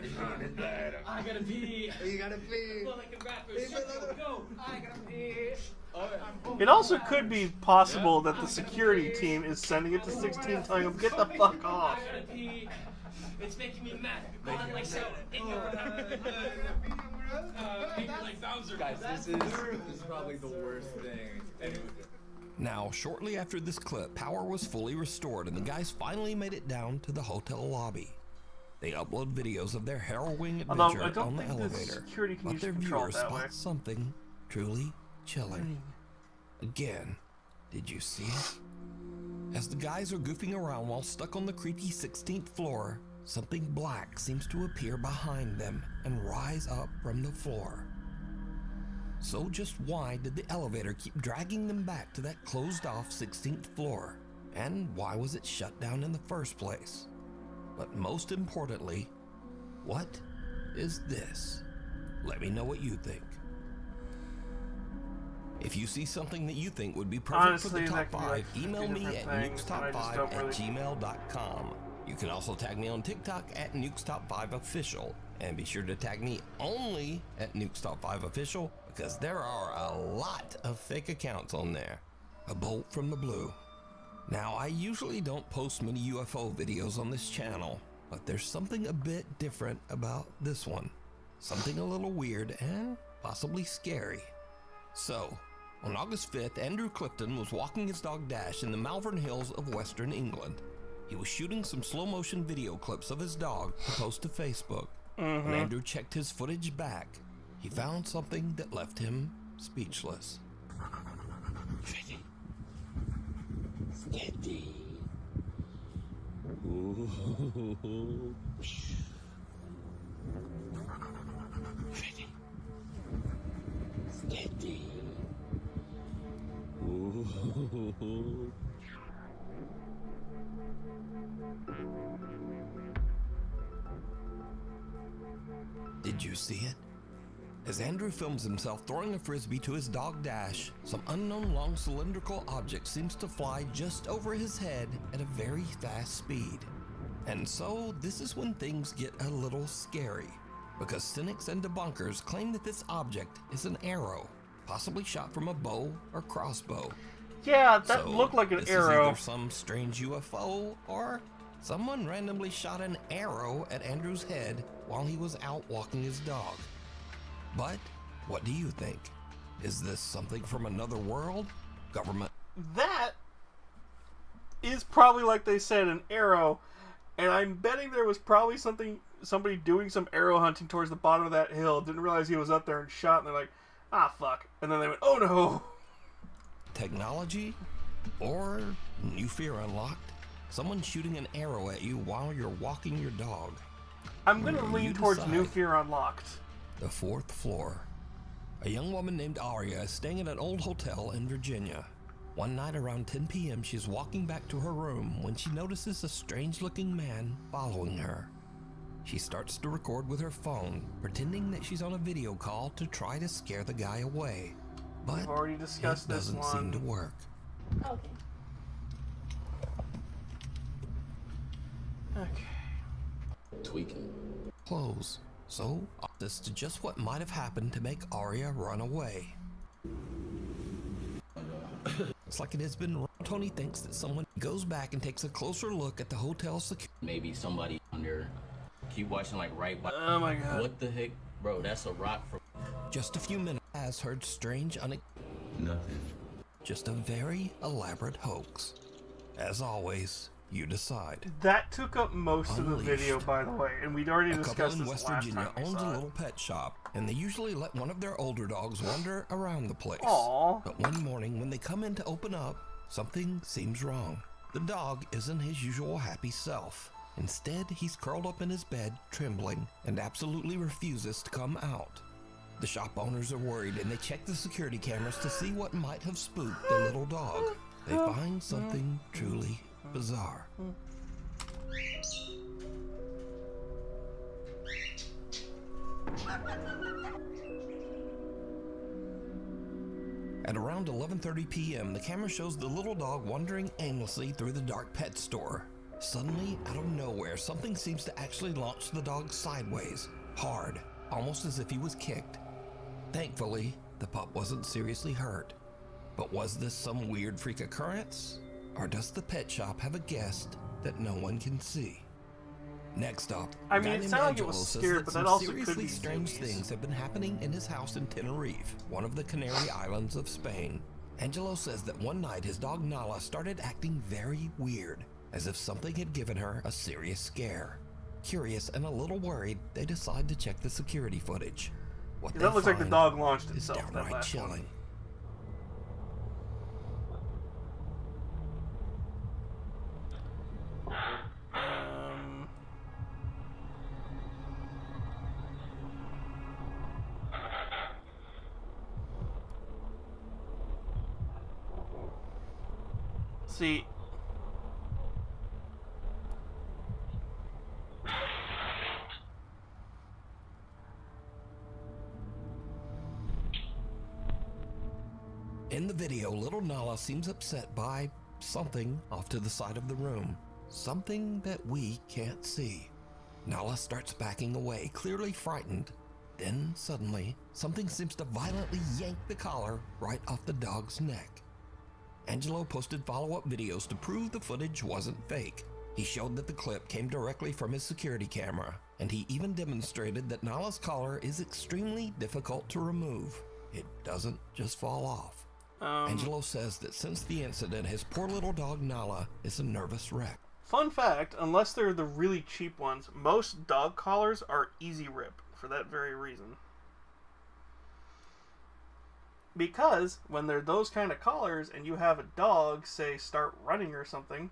I gotta pee. You gotta pee. Feel like a rapper. Go. I gotta pee. It also could be possible that the security team is sending it to 16 telling them, get the fuck off. I gotta pee. It's making me mad. Going like so. In your like Bowser. Guys, this is probably the worst thing. Now, shortly after this clip, power was fully restored and the guys finally made it down to the hotel lobby. They upload videos of their harrowing Although, adventure I don't on the think the elevator, security can but use their control viewers that way. spot something truly chilling. Again, did you see it? As the guys are goofing around while stuck on the creepy 16th floor, something black seems to appear behind them and rise up from the floor. So just why did the elevator keep dragging them back to that closed-off 16th floor? And why was it shut down in the first place? But most importantly, what is this? Let me know what you think. If you see something that you think would be perfect Honestly, for the that top could be 5, like email 50 me at different things, and I just don't really- nukestop5@gmail.com. You can also tag me on TikTok at nukestop5official. And be sure to tag me only at nukestop5official because there are a lot of fake accounts on there. A bolt from the blue. Now, I usually don't post many UFO videos on this channel, but there's something a bit different about this one. Something a little weird and possibly scary. So, on August 5th, Andrew Clifton was walking his dog Dash in the Malvern Hills of Western England. He was shooting some slow-motion video clips of his dog to post to Facebook. When Andrew checked his footage back, he found something that left him speechless. Steady. Steady. Ooh. Steady. Steady. Ooh. Did you see it? As Andrew films himself throwing a frisbee to his dog Dash, some unknown long cylindrical object seems to fly just over his head at a very fast speed. And so this is when things get a little scary, because cynics and debunkers claim that this object is an arrow, possibly shot from a bow or crossbow. Yeah, that So, looked like an this arrow. is either some strange UFO or someone randomly shot an arrow at Andrew's head while he was out walking his dog. But what do you think? Is this something from another world? Government? That is probably, like they said, an arrow, and I'm betting there was probably somebody doing some arrow hunting towards the bottom of that hill, didn't realize he was up there and shot, and they're like, ah, fuck. And then they went, oh no. Technology? Or new fear unlocked? Someone shooting an arrow at you while you're walking your dog. I'm gonna You lean towards decide. New Fear Unlocked. The 4th floor. A young woman named Aria is staying at an old hotel in Virginia. One night around 10 p.m., she's walking back to her room when she notices a strange-looking man following her. She starts to record with her phone, pretending that she's on a video call to try to scare the guy away. But We've already it discussed this doesn't seem to one. work. Okay. Okay. Tweaking. Close. So, this to just what might have happened to make Aria run away. It's like it has been wrong. Tony thinks that someone goes back and takes a closer look at the hotel security. Maybe somebody under. Keep watching, like, right by. Oh my god. What the heck? Bro, that's a rock from. Just a few minutes has heard strange, Nothing. just a very elaborate hoax. As always, you decide. That took up most of the Unleashed. video, by the way, and we'd already A couple discussed in this West last Virginia time we owns a saw it. little pet shop, and they usually let one of their older dogs wander around the place. Aw. But one morning, when they come in to open up, something seems wrong. The dog isn't his usual happy self. Instead, he's curled up in his bed, trembling, and absolutely refuses to come out. The shop owners are worried, and they check the security cameras to see what might have spooked the little dog. They find something truly bizarre. At around 11:30 p.m., the camera shows the little dog wandering aimlessly through the dark pet store. Suddenly, out of nowhere, something seems to actually launch the dog sideways, hard, almost as if he was kicked. Thankfully, the pup wasn't seriously hurt. But was this some weird freak occurrence? Or does the pet shop have a guest that no one can see? Next up, I a mean, guy it named sounded like it Angelo was says scared, that but some that also could seriously be strange zoomies. things have been happening in his house in Tenerife, one of the Canary Islands of Spain. Angelo says that one night his dog Nala started acting very weird, as if something had given her a serious scare. Curious and a little worried, they decide to check the security footage. What That they looks like the find dog launched is itself, that downright last one. chilling. See, In the video, little Nala seems upset by something off to the side of the room. Something that we can't see. Nala starts backing away, clearly frightened. Then, suddenly, something seems to violently yank the collar right off the dog's neck. Angelo posted follow-up videos to prove the footage wasn't fake. He showed that the clip came directly from his security camera, and he even demonstrated that Nala's collar is extremely difficult to remove. It doesn't just fall off. Angelo says that since the incident, his poor little dog Nala is a nervous wreck. Fun fact, unless they're the really cheap ones, most dog collars are easy rip for that very reason. Because when they're those kind of collars and you have a dog, say, start running or something,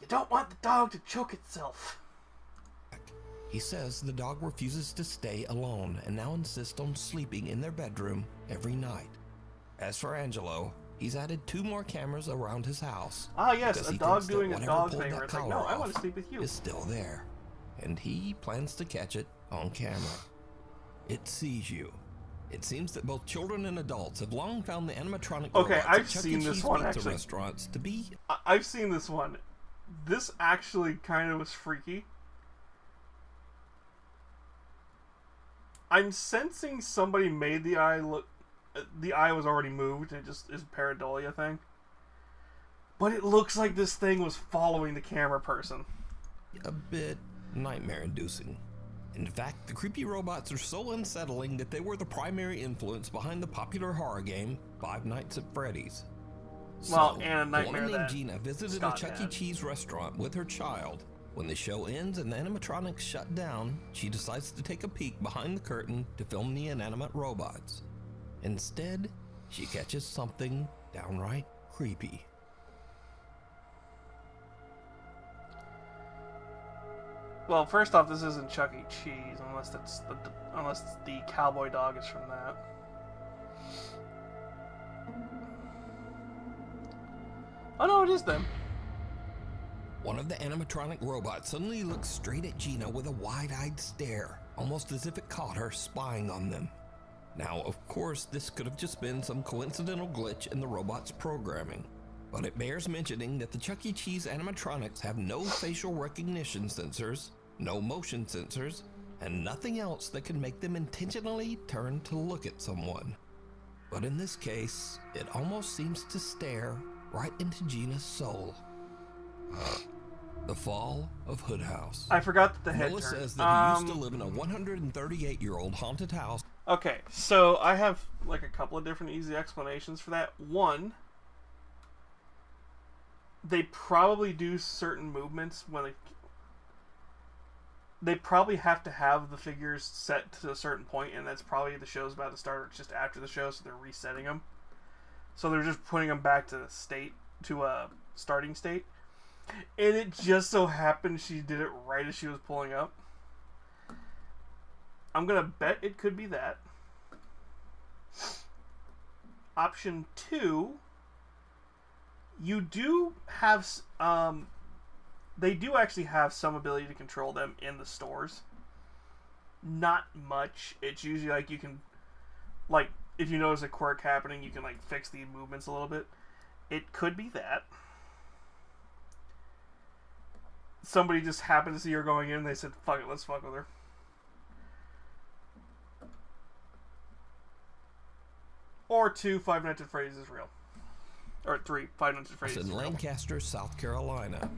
you don't want the dog to choke itself. He says the dog refuses to stay alone and now insists on sleeping in their bedroom every night. As for Angelo, he's added 2 more cameras around his house. Ah, yes, because a he dog thinks that doing a whatever dog pulled thing that where it's like, collar no, I want off to sleep with you. is still there, and he plans to catch it on camera. It sees you. It seems that both children and adults have long found the animatronic Okay, robots I've at Chuck seen E. this Cheese one, pizza actually. restaurants to be... I've seen this one. This actually kind of was freaky. I'm sensing somebody made the eye look... The eye was already moved, it just is a pareidolia thing. But it looks like this thing was following the camera person. a bit nightmare-inducing. In fact, the creepy robots are so unsettling that they were the primary influence behind the popular horror game Five Nights at Freddy's. Well, and a nightmare woman named that Gina visited Scott a Chuck E. had. Cheese restaurant with her child. When the show ends and the animatronics shut down, she decides to take a peek behind the curtain to film the inanimate robots. Instead, she catches something downright creepy. Well, first off, this isn't Chuck E. Cheese, unless the cowboy dog is from that. Oh no, it is them. One of the animatronic robots suddenly looks straight at Gina with a wide-eyed stare, almost as if it caught her spying on them. Now, of course, this could have just been some coincidental glitch in the robot's programming, but it bears mentioning that the Chuck E. Cheese animatronics have no facial recognition sensors, no motion sensors, and nothing else that can make them intentionally turn to look at someone. But in this case, it almost seems to stare right into Gina's soul. The Fall of Hood House. I forgot that the head Noah turned. says that he used to live in a 138-year-old haunted house. Okay, so I have like a couple of different easy explanations for that. One, they probably do certain movements when they probably have to have the figures set to a certain point, and that's probably the show's about to start, or it's just after the show, so they're resetting them. So they're just putting them back to a starting state. And it just so happened she did it right as she was pulling up. I'm gonna bet it could be that. Option 2, you do have they do actually have some ability to control them in the stores. Not much. It's usually like you can, like, if you notice a quirk happening, you can like fix the movements a little bit. It could be that. Somebody just happened to see her going in and they said, fuck it, let's fuck with her. Or 2, Five Nights at Freddy's is real. Or 3, Five Nights at Freddy's In is real. Lancaster, South Carolina.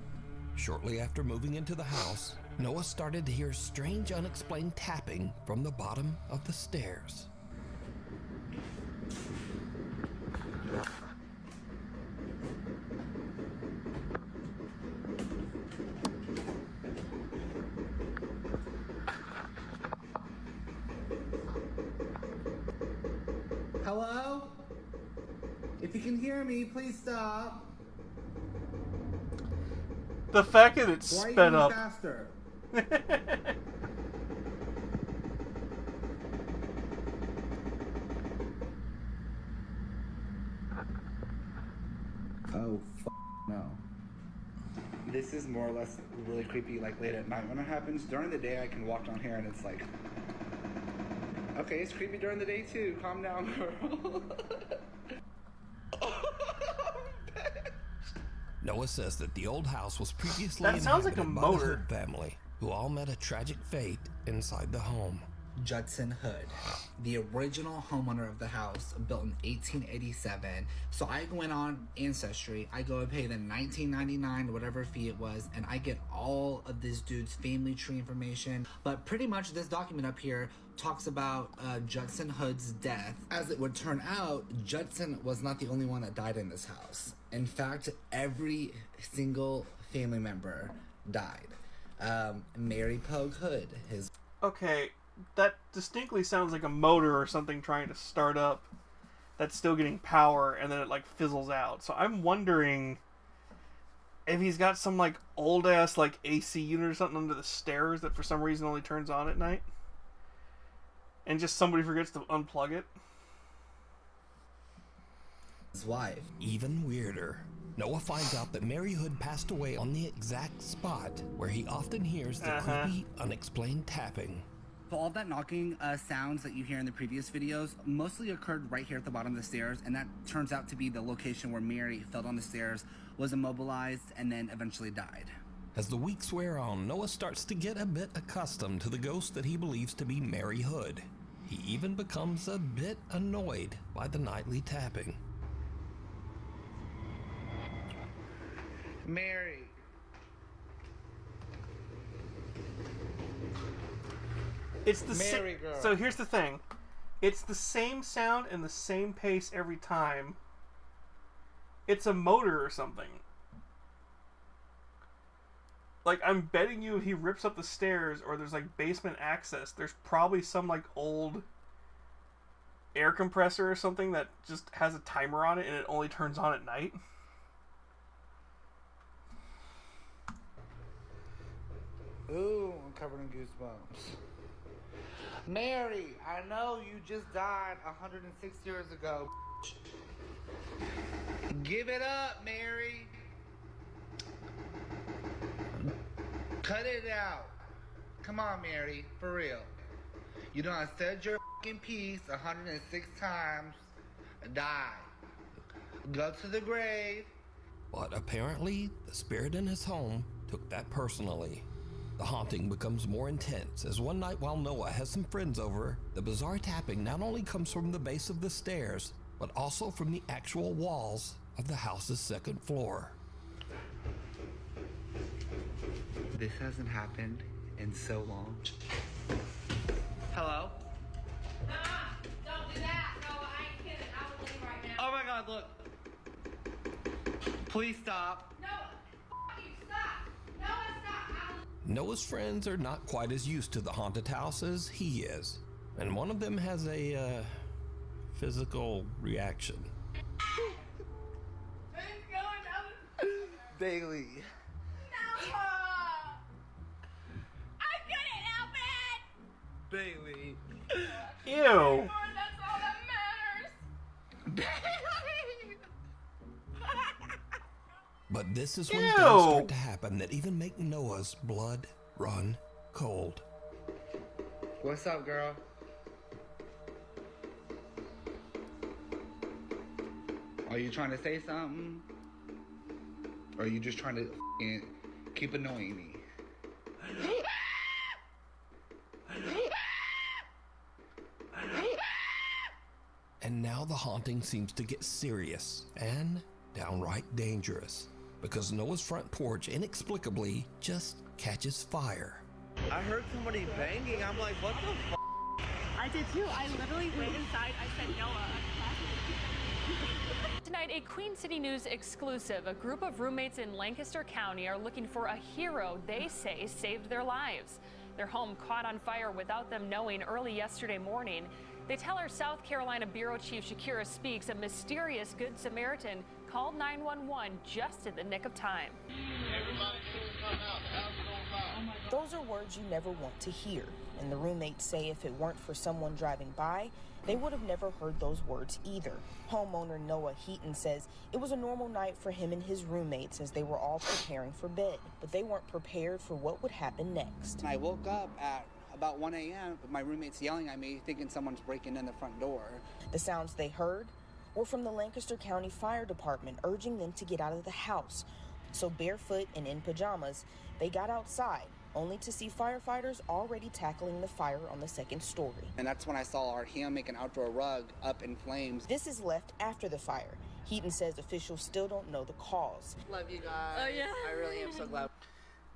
Shortly after moving into the house, Noah started to hear strange, unexplained tapping from the bottom of the stairs. Hello? If you can hear me, please stop. The fact that it Why are you sped going up. faster? Oh, no. This is more or less really creepy, like late at night when it happens. During the day, I can walk down here and it's like, Okay, it's creepy during the day too. Calm down, girl. Noah says that the old house was previously That sounds like a inhabited by the motor. Hood family, who all met a tragic fate inside the home. Judson Hood, the original homeowner of the house, built in 1887. So I went on Ancestry, I go and pay them $19.99 or whatever fee it was, and I get all of this dude's family tree information. But pretty much this document up here talks about Judson Hood's death. As it would turn out, Judson was not the only one that died in this house. In fact, every single family member died. Mary Pogue Hood, his... Okay, that distinctly sounds like a motor or something trying to start up that's still getting power and then it like fizzles out. So I'm wondering if he's got some like old ass like AC unit or something under the stairs that for some reason only turns on at night. And just somebody forgets to unplug it. his wife. Even weirder, Noah finds out that Mary Hood passed away on the exact spot where he often hears the creepy, unexplained tapping. So all that knocking sounds that you hear in the previous videos mostly occurred right here at the bottom of the stairs, and that turns out to be the location where Mary fell down the stairs, was immobilized, and then eventually died. As the weeks wear on, Noah starts to get a bit accustomed to the ghost that he believes to be Mary Hood. He even becomes a bit annoyed by the nightly tapping. Mary. It's the Mary girl. So here's the thing. It's the same sound and the same pace every time. It's a motor or something. Like, I'm betting you if he rips up the stairs or there's like basement access, there's probably some like old air compressor or something that just has a timer on it and it only turns on at night. Ooh, I'm covered in goosebumps. Mary, I know you just died 106 years ago. Give it up, Mary. Cut it out. Come on, Mary, for real. You done said your fucking piece 106 times. Die. Go to the grave. But apparently, the spirit in his home took that personally. The haunting becomes more intense as one night while Noah has some friends over, the bizarre tapping not only comes from the base of the stairs, but also from the actual walls of the house's second floor. This hasn't happened in so long. Hello? Don't do that. No, I ain't kidding. I will leave right now. Oh my god, look. Please stop. No, you stop. No, stop. Noah's friends are not quite as used to the haunted house as he is, and one of them has a physical reaction. Bailey. No! I couldn't help it! Bailey. Ew. That's all that matters. But this is when Ew. things start to happen that even make Noah's blood run cold. What's up, girl? Are you trying to say something? Or are you just trying to keep annoying me? And now the haunting seems to get serious and downright dangerous, because Noah's front porch inexplicably just catches fire. I heard somebody banging. I'm like, what the f? I did too. I literally went inside. I said, Noah. Tonight, a Queen City News exclusive. A group of roommates in Lancaster County are looking for a hero they say saved their lives. Their home caught on fire without them knowing early yesterday morning. They tell our South Carolina Bureau Chief Shakira Speaks a mysterious Good Samaritan called 911 just in the nick of time. Those are words you never want to hear, and the roommates say if it weren't for someone driving by, they would have never heard those words either. Homeowner Noah Heaton says it was a normal night for him and his roommates as they were all preparing for bed, but they weren't prepared for what would happen next. I woke up at about 1 a.m., my roommate's yelling at me, thinking someone's breaking in the front door. The sounds they heard were from the Lancaster County Fire Department urging them to get out of the house. So barefoot and in pajamas, they got outside, only to see firefighters already tackling the fire on the second story. And that's when I saw our hammock and outdoor rug up in flames. This is left after the fire. Heaton says officials still don't know the cause. Love you guys. Oh, yeah. I really am so glad.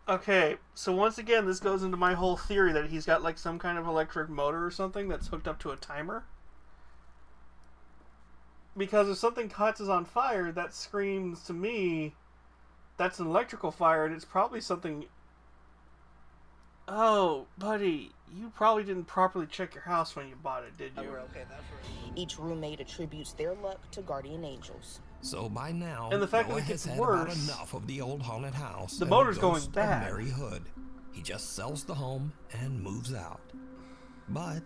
Okay, so once again, this goes into my whole theory that he's got like some kind of electric motor or something that's hooked up to a timer. Because if something catches on fire, that screams to me that's an electrical fire, and it's probably something... Oh, buddy, you probably didn't properly check your house when you bought it, did you? We're okay, that's right. Each roommate attributes their luck to guardian angels. So by now, And the fact Noah that it gets has had worse, about enough of the old haunted house. the and motor's the going ghost of bad. Mary Hood. He just sells the home and moves out. But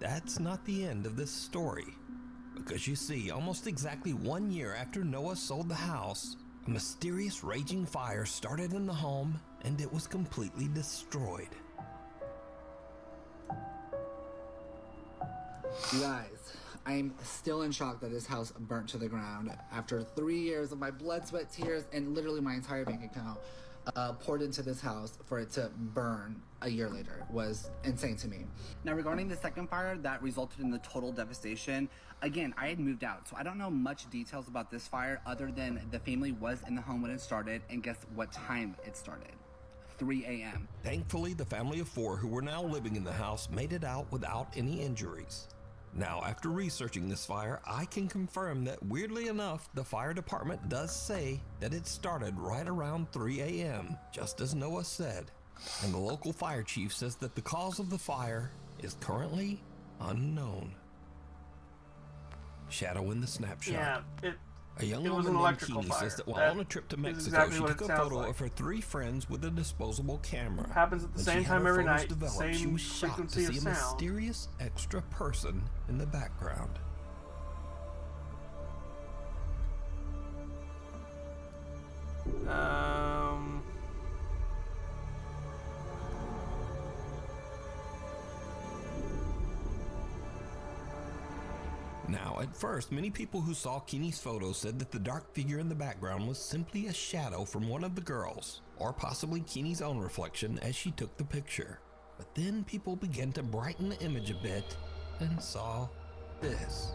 that's not the end of this story. Because you see, almost exactly 1 year after Noah sold the house, a mysterious raging fire started in the home and it was completely destroyed. You guys, I'm still in shock that this house burnt to the ground after 3 years of my blood, sweat, tears, and literally my entire bank account poured into this house. For it to burn a year later was insane to me. Now, regarding the second fire that resulted in the total devastation, again, I had moved out, so I don't know much details about this fire other than the family was in the home when it started, and guess what time it started? 3 a.m. Thankfully, the family of 4 who were now living in the house made it out without any injuries. Now, after researching this fire, I can confirm that, weirdly enough, the fire department does say that it started right around 3 a.m., just as Noah said. And the local fire chief says that the cause of the fire is currently unknown. Shadow in the snapshot. Yeah, A young it was woman an named electrical Keeney fire. says that while That on a trip to is Mexico, exactly she what took it a sounds photo like. of her 3 friends with a disposable camera. Happens at the When same she had time her every photos night, developed, she same was shocked to frequency see of a sound. mysterious extra person in the background. Now, at first, many people who saw Keeney's photo said that the dark figure in the background was simply a shadow from one of the girls, or possibly Keeney's own reflection as she took the picture. But then people began to brighten the image a bit and saw this.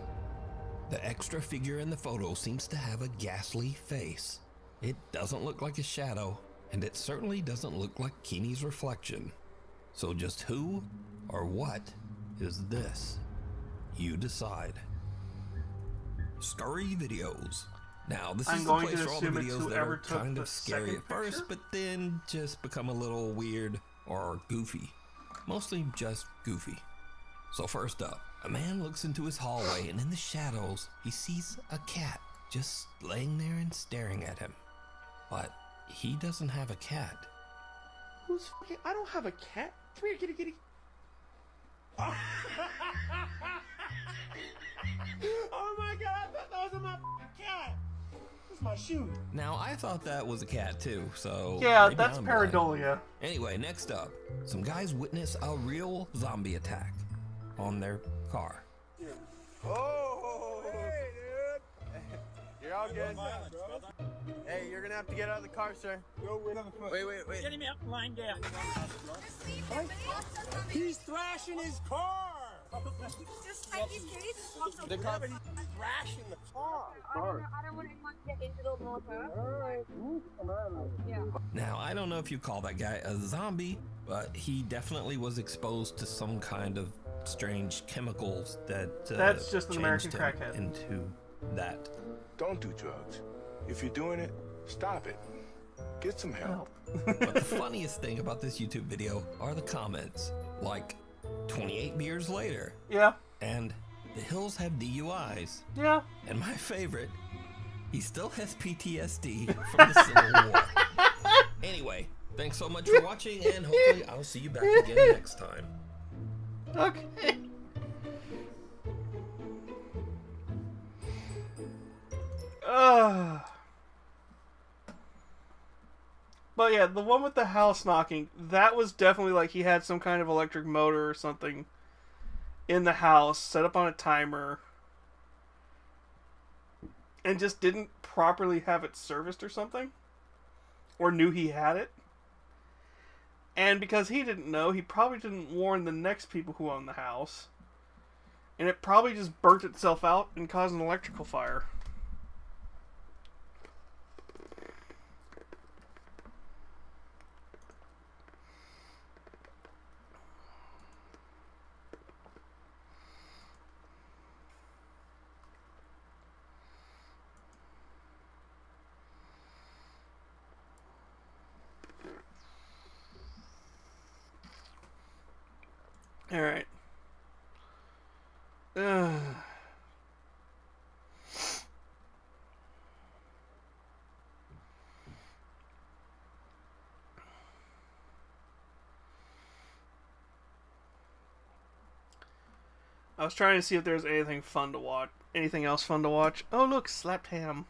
The extra figure in the photo seems to have a ghastly face. It doesn't look like a shadow, and it certainly doesn't look like Keeney's reflection. So just who or what is this? You decide. Scurry Videos. Now, this I'm is the going place to for all the assume it's videos that whoever are took kind the of scary second at first, picture? but then just become a little weird or goofy. Mostly just goofy. So first up, a man looks into his hallway and in the shadows, he sees a cat just laying there and staring at him. But he doesn't have a cat. Who's fucking... I don't have a cat. Come here, kitty, kitty. Oh my god, I thought that was my cat. That's my shoe. Now, I thought that was a cat too, so... Yeah, maybe that's I'm blind. pareidolia. Anyway, next up, some guys witness a real zombie attack on their car. Oh, hey, dude. You're all good. Hey, you're gonna have to get out of the car, sir. Wait. Get him out and lying down. He's thrashing his car. Just like these kids. The car. He's thrashing the car. I don't want anyone to get into the motor. Yeah. Now, I don't know if you call that guy a zombie, but he definitely was exposed to some kind of strange chemicals that That's just an American changed him crackhead. into that. Don't do drugs. If you're doing it, stop it. Get some help. But the funniest thing about this YouTube video are the comments, like 28 beers later. Yeah. And the Hills have DUIs. Yeah. And my favorite, he still has PTSD from the Civil War. Anyway, thanks so much for watching, and hopefully I'll see you back again next time. Okay. But yeah, the one with the house knocking, that was definitely like he had some kind of electric motor or something in the house, set up on a timer, and just didn't properly have it serviced or something. Or knew he had it. And because he didn't know, he probably didn't warn the next people who own the house. And it probably just burnt itself out and caused an electrical fire. Alright. I was trying to see if there was anything fun to watch. Anything else fun to watch? Oh, look, slapped ham.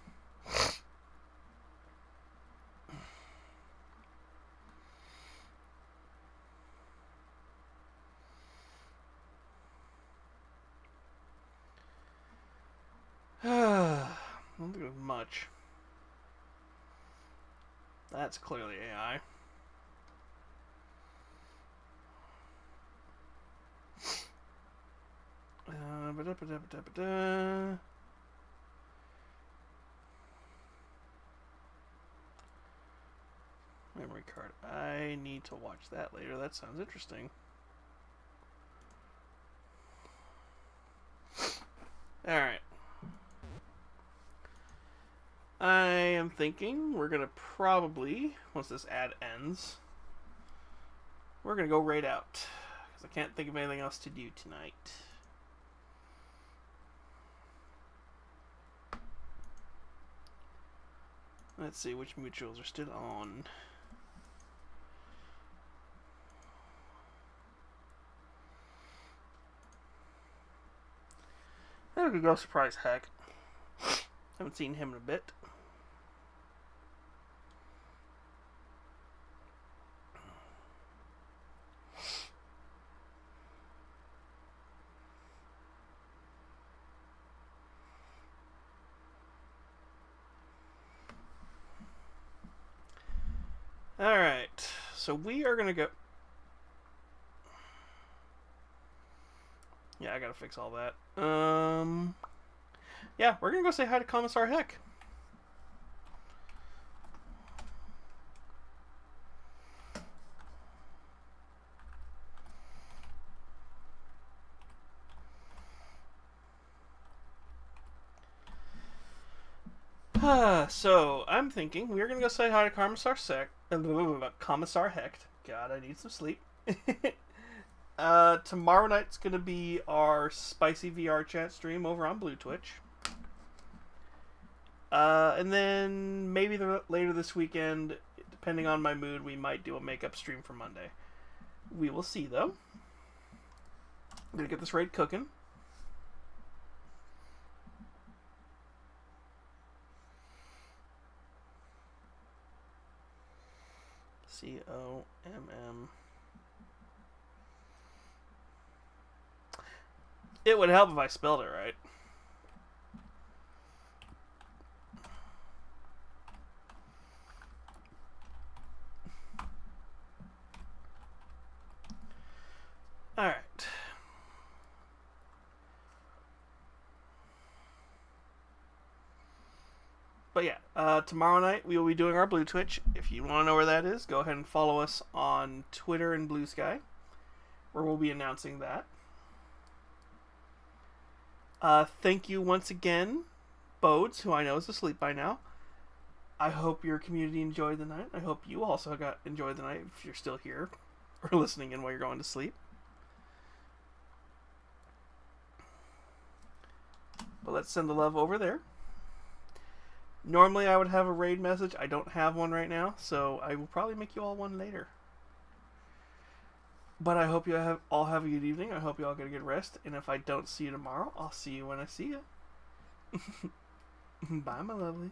I don't think there's much. That's clearly AI. Memory card. I need to watch that later. That sounds interesting. Alright. I am thinking we're going to probably, once this ad ends, we're going to go right out. Because I can't think of anything else to do tonight. Let's see which mutuals are still on. There we go, surprise heck. Haven't seen him in a bit. Alright, so we are gonna go... Yeah, I gotta fix all that. Yeah, we're gonna go say hi to Commissar Heck. So, I'm thinking we're gonna go say hi to Commissar Hecht. God, I need some sleep. Tomorrow night's gonna be our spicy VR chat stream over on Blue Twitch. And then maybe later this weekend, depending on my mood, we might do a makeup stream for Monday. We will see, though. I'm gonna get this raid cooking. COMM. It would help if I spelled it right. Alright. But yeah, tomorrow night we will be doing our Blue Twitch. If you want to know where that is, go ahead and follow us on Twitter and Blue Sky, where we'll be announcing that. Thank you once again, Bodes, who I know is asleep by now. I hope your community enjoyed the night. I hope you also enjoyed the night if you're still here or listening in while you're going to sleep. But let's send the love over there. Normally I would have a raid message. I don't have one right now, so I will probably make you all one later. But I hope you all have a good evening. I hope you all get a good rest. And if I don't see you tomorrow, I'll see you when I see you. Bye, my lovelies.